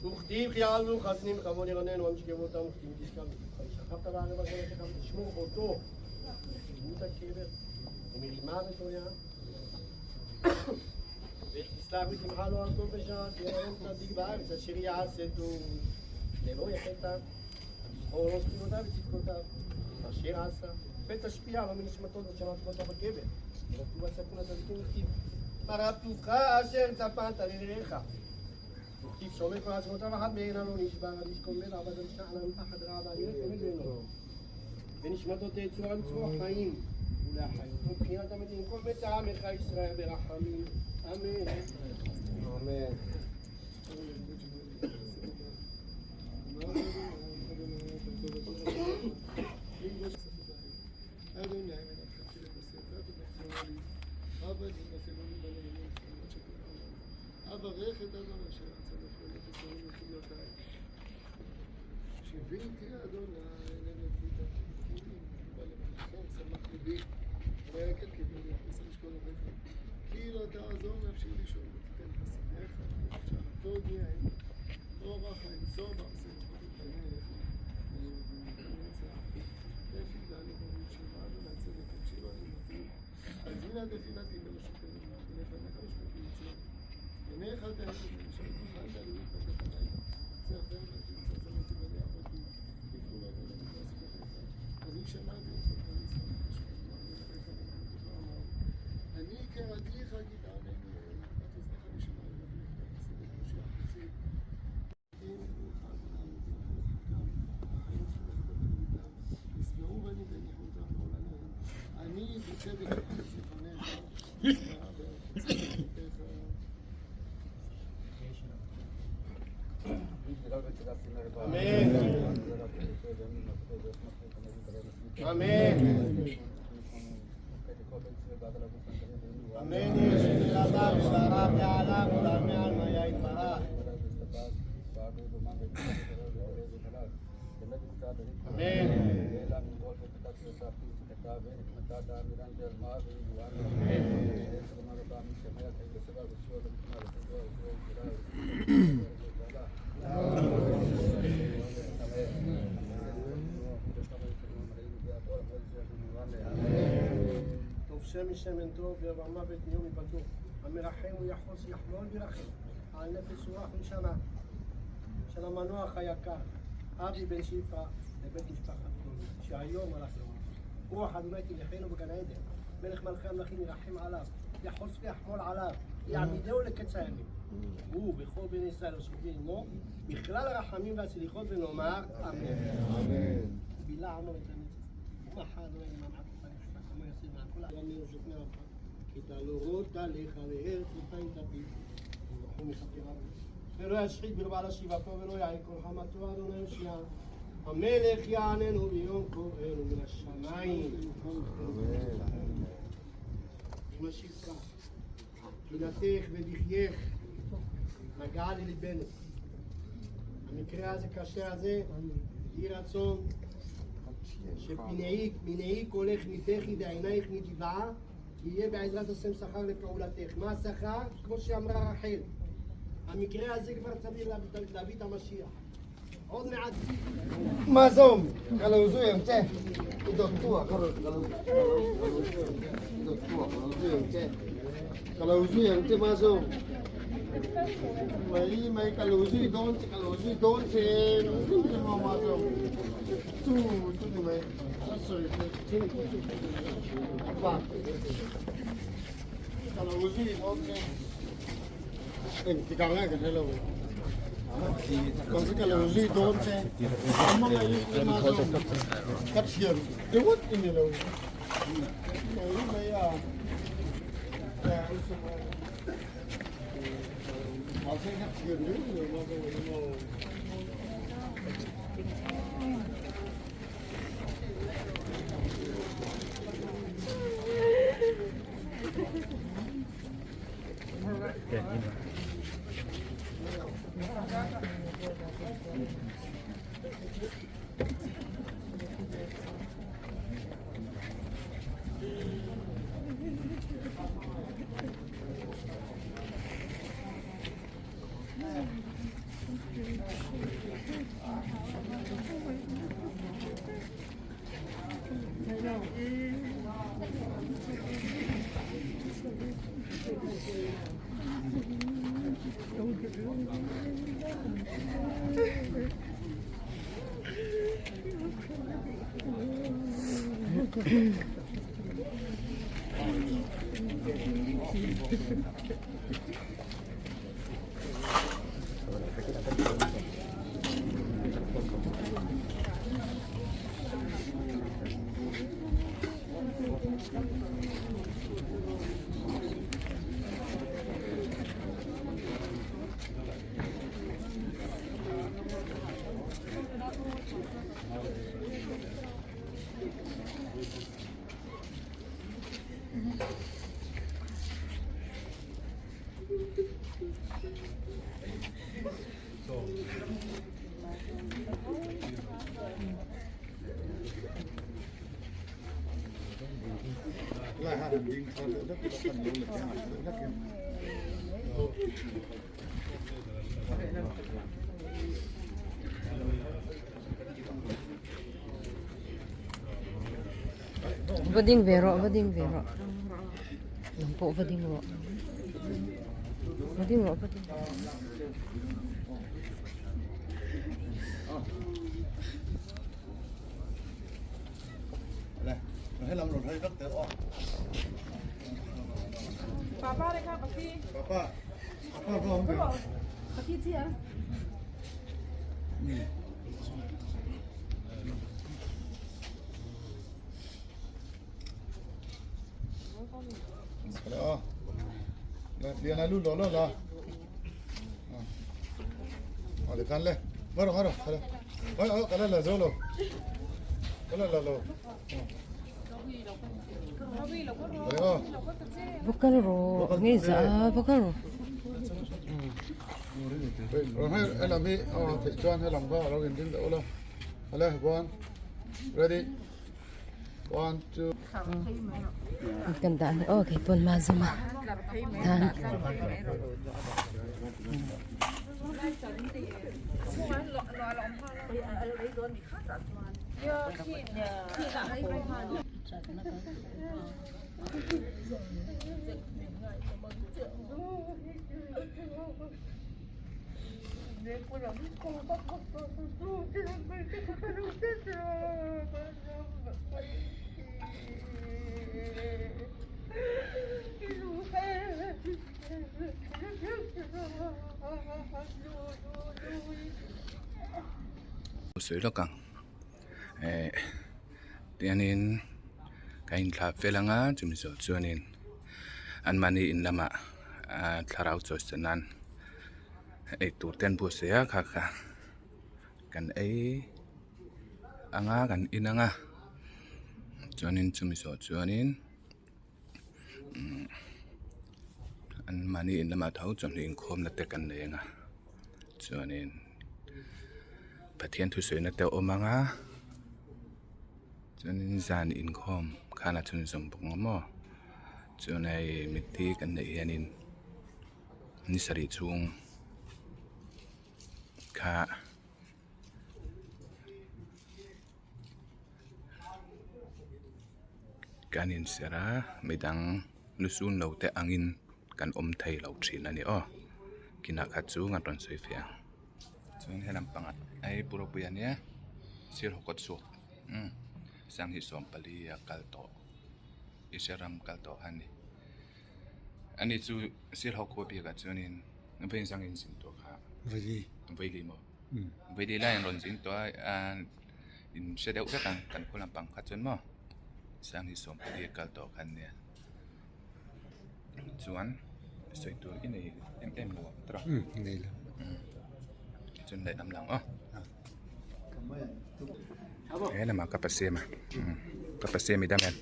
וכתיב חיינו חסנים כבוד ירננו, המשכבותם וכתיב תשכב. שכבת בערב השם שכב תשמור אותו. חיבות הקבר, ומרימה ותויה. ותסלח ותמחה לו על טוב בשעה, תהיה היום צדיק בארץ, אשר יעשה טוב. ללא יחטא, זכור לו זכויותיו וצדקותיו, אשר עשה. ותשפיע לו מנשמתו ושמעתו בקבר. ורתו הצפון הצדיקים וכתיב. מרבתוך אשר צפנת לרעך. וכתיב שומר כל עצמותיו אחת מהן לא נשבר, על איש כל מלך עבד על שחנה מתחת רע ועל ילך עומד בעינו. ונשמתו תצור על צרוח חיים ולהחיות. מבחינת המתים כל מתה עמך ישראל ברחמים. אמן. אמן. אברך את אדוני אשר רצה לפעול את ישראל מחיותיי. שיביתי אדוני לנבית החוקים, ולמלאכם שמח ליבי, ויקל כדי להכניס לשכון הביתו. כי לא תעזור נפשי לשאול ותיתן חסדיך, ושעתו הגיע עמי. אורח האמצור בעשה וחוקים פניך, תפילה לבורים שיבה ולצדק תקשיבה לבורים. אז הנה תפילתי בראשותנו, ולפניך משפטי יצור. ימי אחד העשו ונשאר כוחן דלוית בקטנאי, צער דם ותמצא זמתי בני אחותי, יפרו לו את המקרה ספתיך. אז היא שמעתי אותך שמן שמן טוב והמוות מיום יפתור. המרחם הוא יחוס יחמול וירחם על נפש רוח נשמה של המנוח היקר אבי בן שיפה לבית משפחת קלוני שהיום הלך לעולמו. רוח אדוני תלכנו בגן עדן, מלך מלכי המלכים ירחם עליו, יחוס ויחמול עליו, יעמידהו לקץ הימים. הוא וכל בני ישראל ושוכבים עמו בכלל הרחמים והסליחות ונאמר אמן. בילה עמו את הנצח ומחר אדוני למעט אני ושוכני אבך, כי תעלורות עליך לארץ וחיים תפיל, ובחום מחפריו. ולא ישחית בלבד השיבתו ולא יעין כל חמתו אדוני יושיע. המלך יעננו ביום קוראנו מן השמיים. אמא שפחה, תפילתך ובחייך נגעה לליבנו. המקרה הזה קשה הזה, יהי רצון שמנעי קולך מבכי ועינייך מדמעה יהיה בעזרת השם שכר לפעולתך. מה השכר? כמו שאמרה רחל, המקרה הזה כבר צריך להביא את המשיח. עוד מעט Mazawma, kalau uzu yang ceh, itu tua kalau uzu yang ceh Mazawma. Mai kalau uzu don ceh, mungkin mau Mazawma. Tu ni mai, sorry, apa? Kalau uzu don ceh, tiga orang kan hello. Còn cái là duy đốn xe, mong là như Mazawma cắt xiên, cái quất cái này đâu, mấy họ sẽ cắt xiên nữa rồi Mazawma Vading vero. Nampo vading ro. Này,ให้เราหลดให้รักแต่ออก Papa đây khác Papa. Papa không được. Papa chi à? เรียนอะไรรู้หรอเหรอเดี๋ยวกันเลยมาหรอกันเลยกันเลยโซ่เลยกันเลยเลยbukan ro ni za bukan roให้เรามีติดจวนให้ลำก็เราเห็นดิ้นเดี๋ยวเราอะไร one ready 1 2 ganda okay pun Mazawma tan sửa lo căng tiền nên cái thà phê lang á chúng mình cho nên anh mani in lama thà rau cho sân ăn tủ tiền bùa sữa khá kháกันanga kan inanga chuanin chumi so chuanin an mani in lama thau chon ling khom na te kan lenga chuanin pathian thu soi na te omanga chuanin zan in khom khana chun som bung mo chunai mitti kan nei hianin ni sari chung kha kanin sera midang lusun lo te angin kan thei lo thin ani kina kha chu nga ton soi fia chun helam pangat ai puro puya sir hokot su sang hi som pali kal to iseram kal to hani ani chu sir hok ko pi ga chunin vein sang in sin to kha veili mo veili la ron sin to in sedeu ka kan kholam pang kha chun mo sang hi som pali kal to khan ne chuan soi tu in ei em lo tra nei la chun dai nam lang nama kapasema kapasemi damen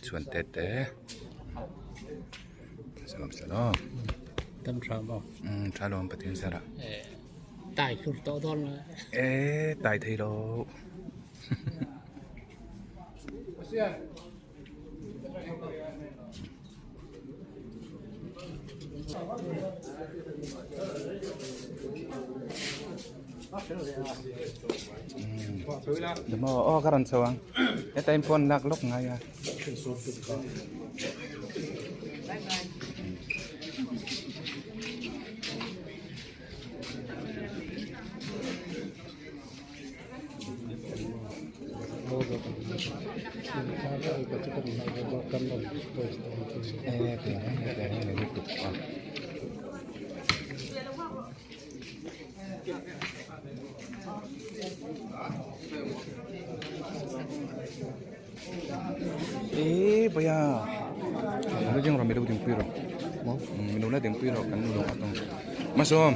chuan te salam tâm sao bao salom patin sara tài khur to thon tài thầy đồ Demo karon sawang. Ito yung phone naglok nga ya. Baya. Ano diyang rami daw ding piro? Minula ding piro kan nulong atong. Masom.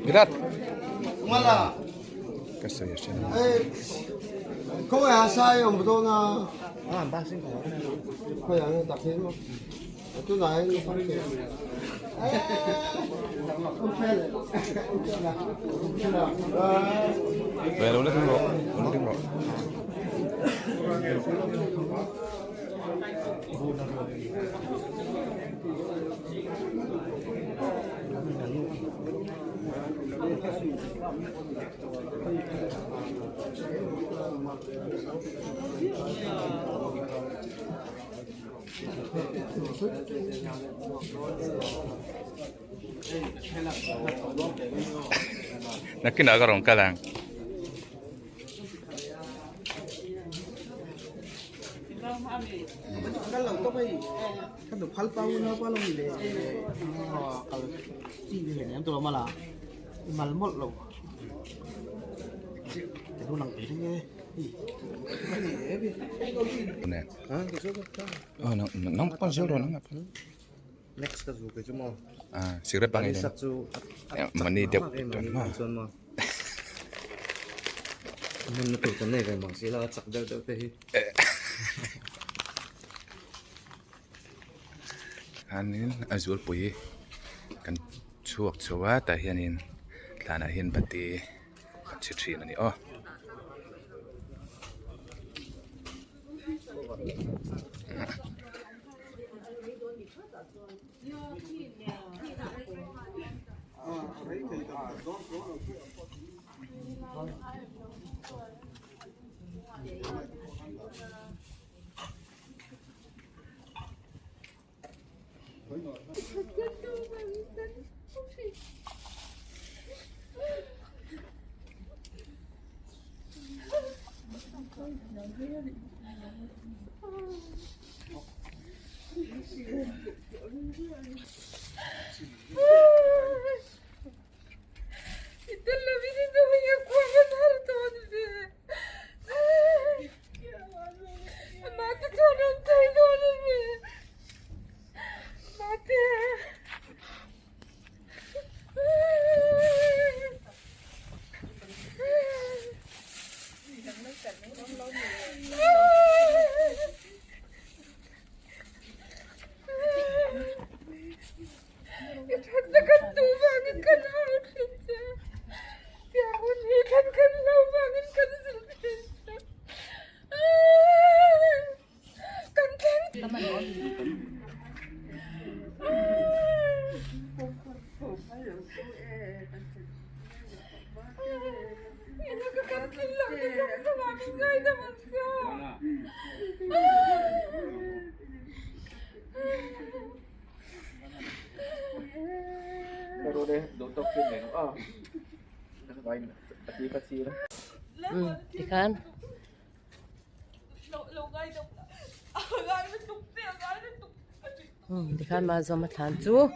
Girat. Wala. Kasaya siya. Kung ay hasay ang buto na ang basin ko kaya ang takin mo. Ito na yung pangkit. Pero ulit mo. Ulit mo. Nakinakaroon ka lang. Kalau tu kai kan tu phal pau na pa long le kalau chi le ne tu mala mal mot lo tu nang pe ni nè Ah, cái số đó. nóng con siêu rồi nóng Next cái số cái số mà. siêu rất bằng Cái ấy sát số. mà đi được chuẩn mà Mình nó tụt cái này cái mà sẽ là chắc đâu đâu thế. anh azul pui kan chuak chuwa ta hianin Thlahna hian bati chi thin ani o Pero deh, dotok sini. Ah. Baik. Pati lah. Thì khán thì khán Mazawma than chú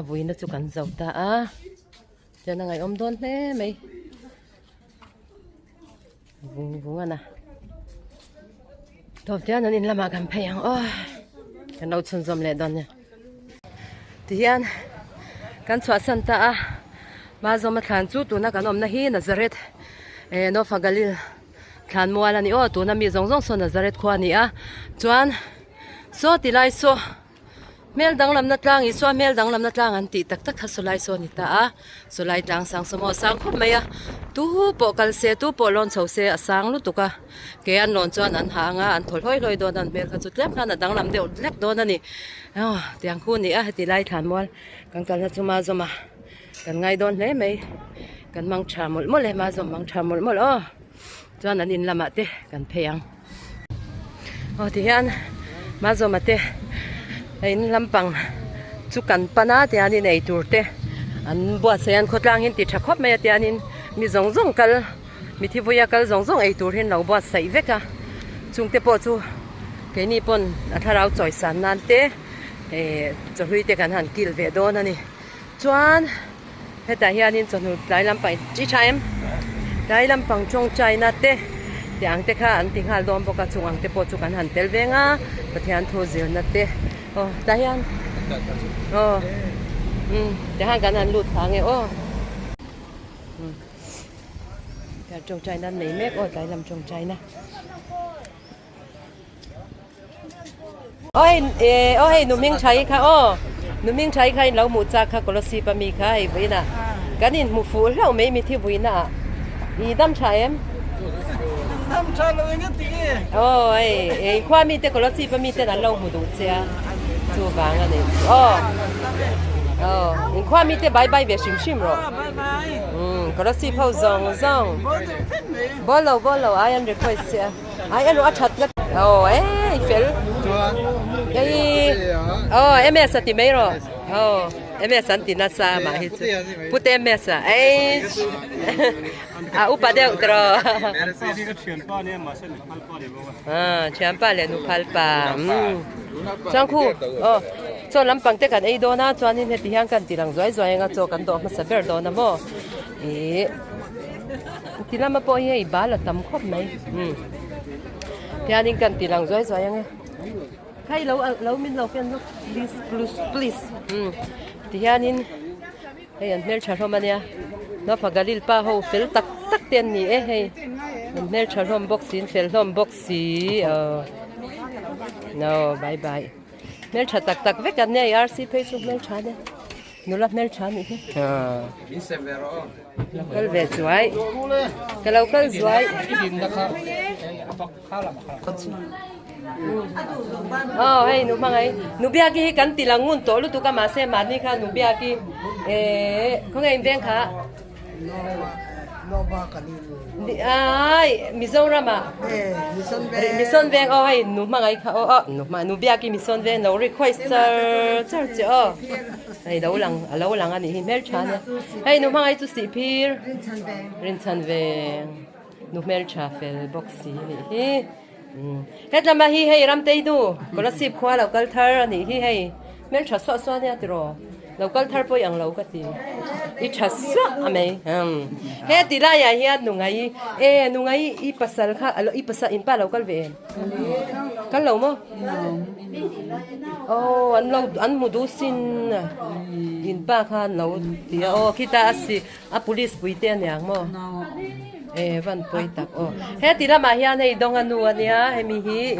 Vuina chú cần giàu ta cho nên ngày đón thế mày vùng anh à đầu tiên là nên làm mà cầm phải cái nấu chân dầm lẹ đón nha thì anh kan chua san ta Mazawma than chú tu na kan om na hi Nazareth no Hagalil than muala ni tu na mi zong so Nazareth khwa ni chuan so tilai so mel dang lam na tlang so mel dang lam na tlang an ti tak tak hasulai so ni ta sulai tlang sang somo sang khop mai tu po kal se tu po lon chho se asang lu tuka ke an lon chuan an ha nga an thol hoi loi don an mel kha chu tlep kha na dang lam deuh lek don ani tiang khu ni tilai than mual kan kal na chu Mazawma kan ngai don hle mai kan mang tha mol mol le Mazawma mang tha mol mol chuan an in lama te kan pheyang ti hian Mazawma te in lampang chu kan pana te ani nei tur te an bua se an khotlang hin ti tha khop mai te anin mi zong zong kal mi thi voya kal zong zong ei tur hin lo bua sai veka chung te po chu ke ni pon atharau choi san nan te chahui te kan han kil ve don ani chuan heta hianin chonu lai lampai chi thaim lai lampang chong china te tiang te kha an tinghal dom boka chungang te po chu kan han tel venga pathian tho zir na te ta hian te han kan han lut thang ta trồng chai nan nei mek lai lam trồng chai na oi nu ming chai kha nu ming chai khai lo mu cha kha kolosi pa mi khai Vuina kanin mu fu lo me mi thi Vuina i dam cha em Năm cha lo nghe tí. Khoa mi te kolosi pa mi te na lo mu du cha chu wang ani in khoa mi te bye bye ve shim shim ro Bye bye. kolosi phau zong bolo ai an request ya ai an wa chat na fel ms ti mai ro ms an ti na sa ma hi put ms upa de utro chthianPa le nu phalpa changkhu cho lampang te kan ei dona chuanin heti hian kan tirang zoi nga cho kan do ma saber do na mo thì làm mà bôi hay bá là tầm khóc mấy thì anh cần thì lòng dối dối nghe hay lâu mình lâu quen lúc please thì anh hay anh mel chả hôm nay nó phải Hagalil pa ho fel tak tiền nhỉ hay mel chả hôm boxing fel hôm boxy no bye bye mel chả tak với cái này RC page mel chả đấy nó là mel chả nhỉ cái về rồi cái lâu cái rồi hay nụ mang ấy nụ bia kia cắn tì là ngun tổ lúc tụi mà xem mà đi khá nụ bia kia có nghe em khá ai Mazawma Mission veng hay nụ mang ấy nụ bia kia Mission veng nó request cho hay lâu lăng anh ấy mail chan hay nụ mang ấy tu sĩ pir rinsan veng nụ mail cha fel boxy này hết là mà hi hay ram tây du có là ship khoa local thar này hi hay mel chả xóa xóa nha tiro local thar po yang lâu cái gì ít chả xóa à mấy hết thì lại ya nung ấy ít pasal khác ít pasal in pa local về cái lâu mà anh mua đồ xin in pa khác lâu thì kita asi police bui tiền yang mà văn bôi tập hết thì là mà hiện nay đông anh nuôi nha em hi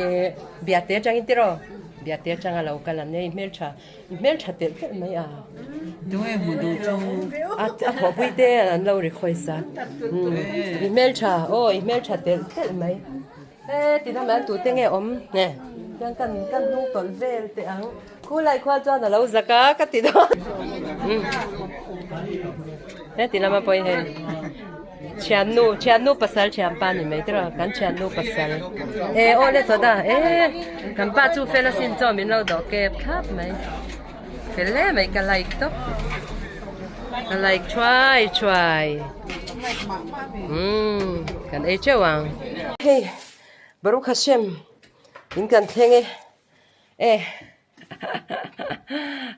bịa té trang intero bịa té trang là cái làm này mail chat té mấy đúng em muốn đồ chung họ bôi té anh lâu rồi khơi sa email chat té mấy thì là mà tụi tiếng nghe nè đang cần nung tuần về té ăn cô lại qua cho là lâu zaka cái tí đó hết thì là mà bôi hay chthianPa pasal chthianPa ni mai tro kan chthianPa pasal ole to da kan pa chu fela sin cho min lo do ke khap mai fele mai ka like to ka like try kan chewang hey Baruch Hashem in kan thenge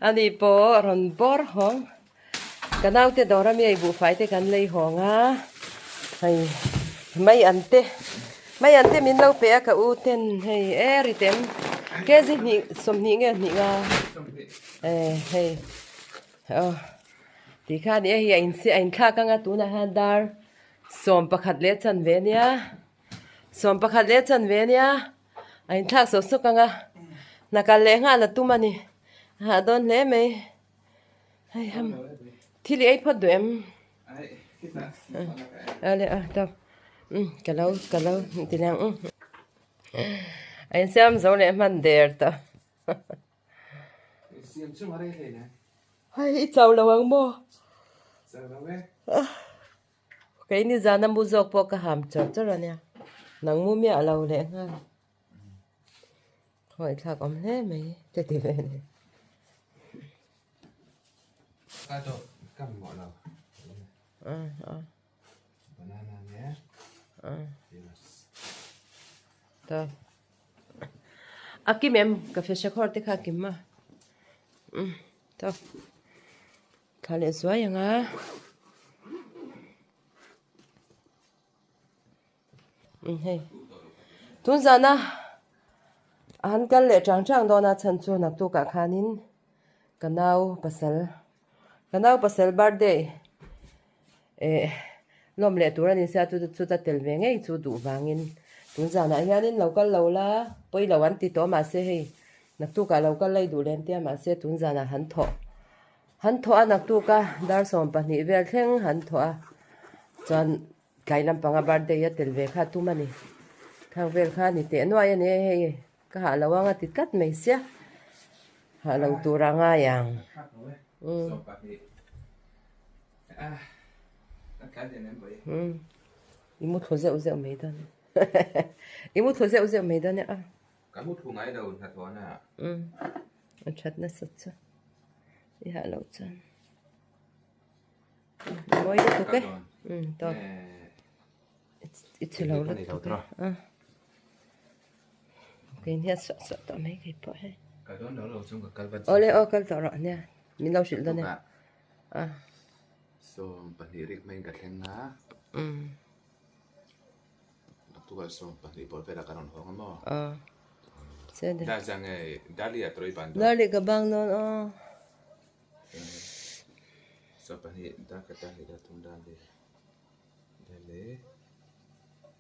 ani po ron bor hong kanau te dora mi bu fai te kan lei honga hay mấy anh tê mình lâu bé cả u tên hay ritem cái gì nhỉ xôm nhỉ nghe nhỉ hay thì khai đi hay anh khai cái ngắt tu na handar xôm bạc hạt lết chân về nhá anh khai số số cái ngắt na cái lẽ ngắt là tu mà nè don lẽ mày hay ham thì lấy phật đuổi đâu cái lâu thì nào anh xem giống này mình đẹp đó hay ít dầu là bằng mò cái này ra năm bút dọc bỏ cả hàm chở cho rồi nè nắng mua mía lâu lẹ ngang hỏi thà có thế mấy thế thì về này cái đó cầm ngọn nào banana nhé đó aki mem cà phê sữa khort khá kim mà đó khá lệ xoay nga hey tuần sau na anh cần lệ trang đó na chân chu nạp tu cả khanin kanau pasal birthday lom le turan in sa tu ta tel ve ngei chu du wangin tun za na hianin local lola poi lawan ti to ma se hei nak tu ka local lai du len tia ma se tun za na han tho anak tu ka dar som pa ni vel thleng han tho a chan kailam panga birthday ya tel ve kha tu mani khang vel kha ni te no ya ne hei ka ha lawanga ti kat mai sia ha lo tu ranga yang 이모 도세 메이던 이모 도세 메이던 cả mút thu ngay đầu thật đó nè chặt nó sụt chứ đi hạ lẩu chân mỗi cái tục cái to ít lẩu là tục cái này sợ tao mấy cái bỏ hết cái đó lẩu trong cái vật ô cái tao rõ nha mình lâu chuyện đó nè so panirik main gatleng na tuwa so pani por vera karon ho mo Sede. da jange dali atroi bando Dali ka bang non so pani da kata ni da tung dali dale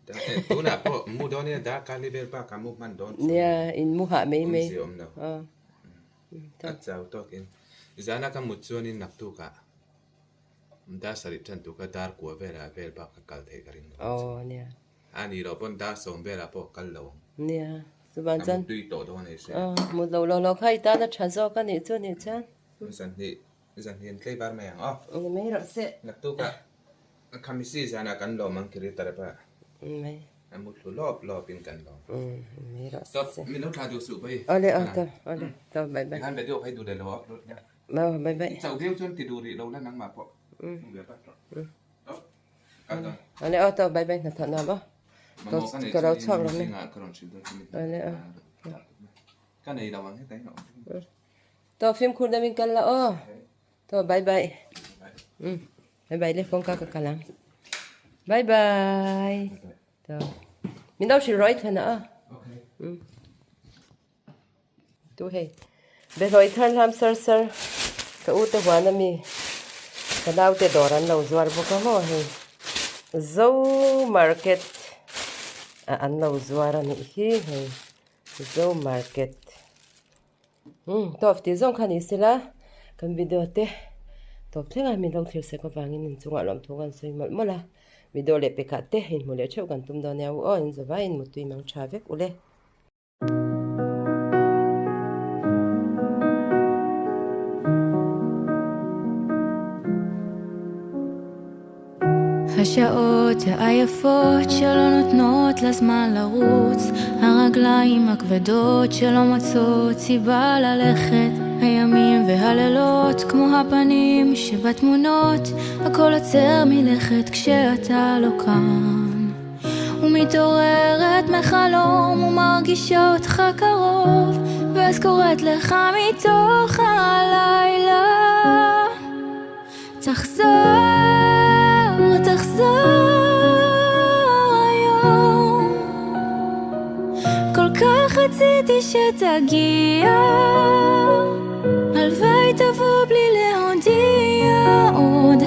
da tu na po mu don ne da kali ber pa kamu man don ya in muha me si om na ta chau to kin zana ka mutsuan in naktu ka da sarip chan tu ka dar ko vera vel ba ka kal thei karin nia ani ro pon da som vera po kal lo nia suban chan tui to do ne se mu lo khai ta na chan zo ka ni chu ni chan zan hian tlei bar me ang me ro se naktu ka khamisi zana kan lo mang kiri tar pa me amu thu lop in kan lo me ro stop min lo tha du su bai ale to bye bye han be dio hai du de lo upload nya ma bye bye chau deu chon ti du ri lo la nang ma po be pa ale to bye bye na thana ba to ka ro chak lo me ale ka nei da wang he tai no to phim khur da min kal la to bye bye bye bye le phong ka kalang bye bye to min đâu chỉ rồi thôi nữa tu hey bé rồi thân làm sơ cái u tê hoa nami cái nào tê đồ ăn lâu rồi bố có mò hey dâu market ăn lâu rồi anh hi hey dâu market top tí dòng khăn ý xí la cái video tê top thế là mình đâu thiếu sẽ có vàng in chung làm thu gan xây mất mất la video le pekate hin mule cheu kan tum do neu o in zawa in mutui mang chavek ule השעות העייפות שלא נותנות לזמן לרוץ, הרגליים הכבדות שלא מוצאות סיבה ללכת, הימים והלילות כמו הפנים שבתמונות, הכל עוצר מלכת כשאתה לא כאן, ומתעוררת מחלום ומרגישה אותך קרוב, ואז קוראת לך מתוך הלילה, תחזור היום, כל כך רציתי שתגיע, הלוואי תבוא בלי להודיע עוד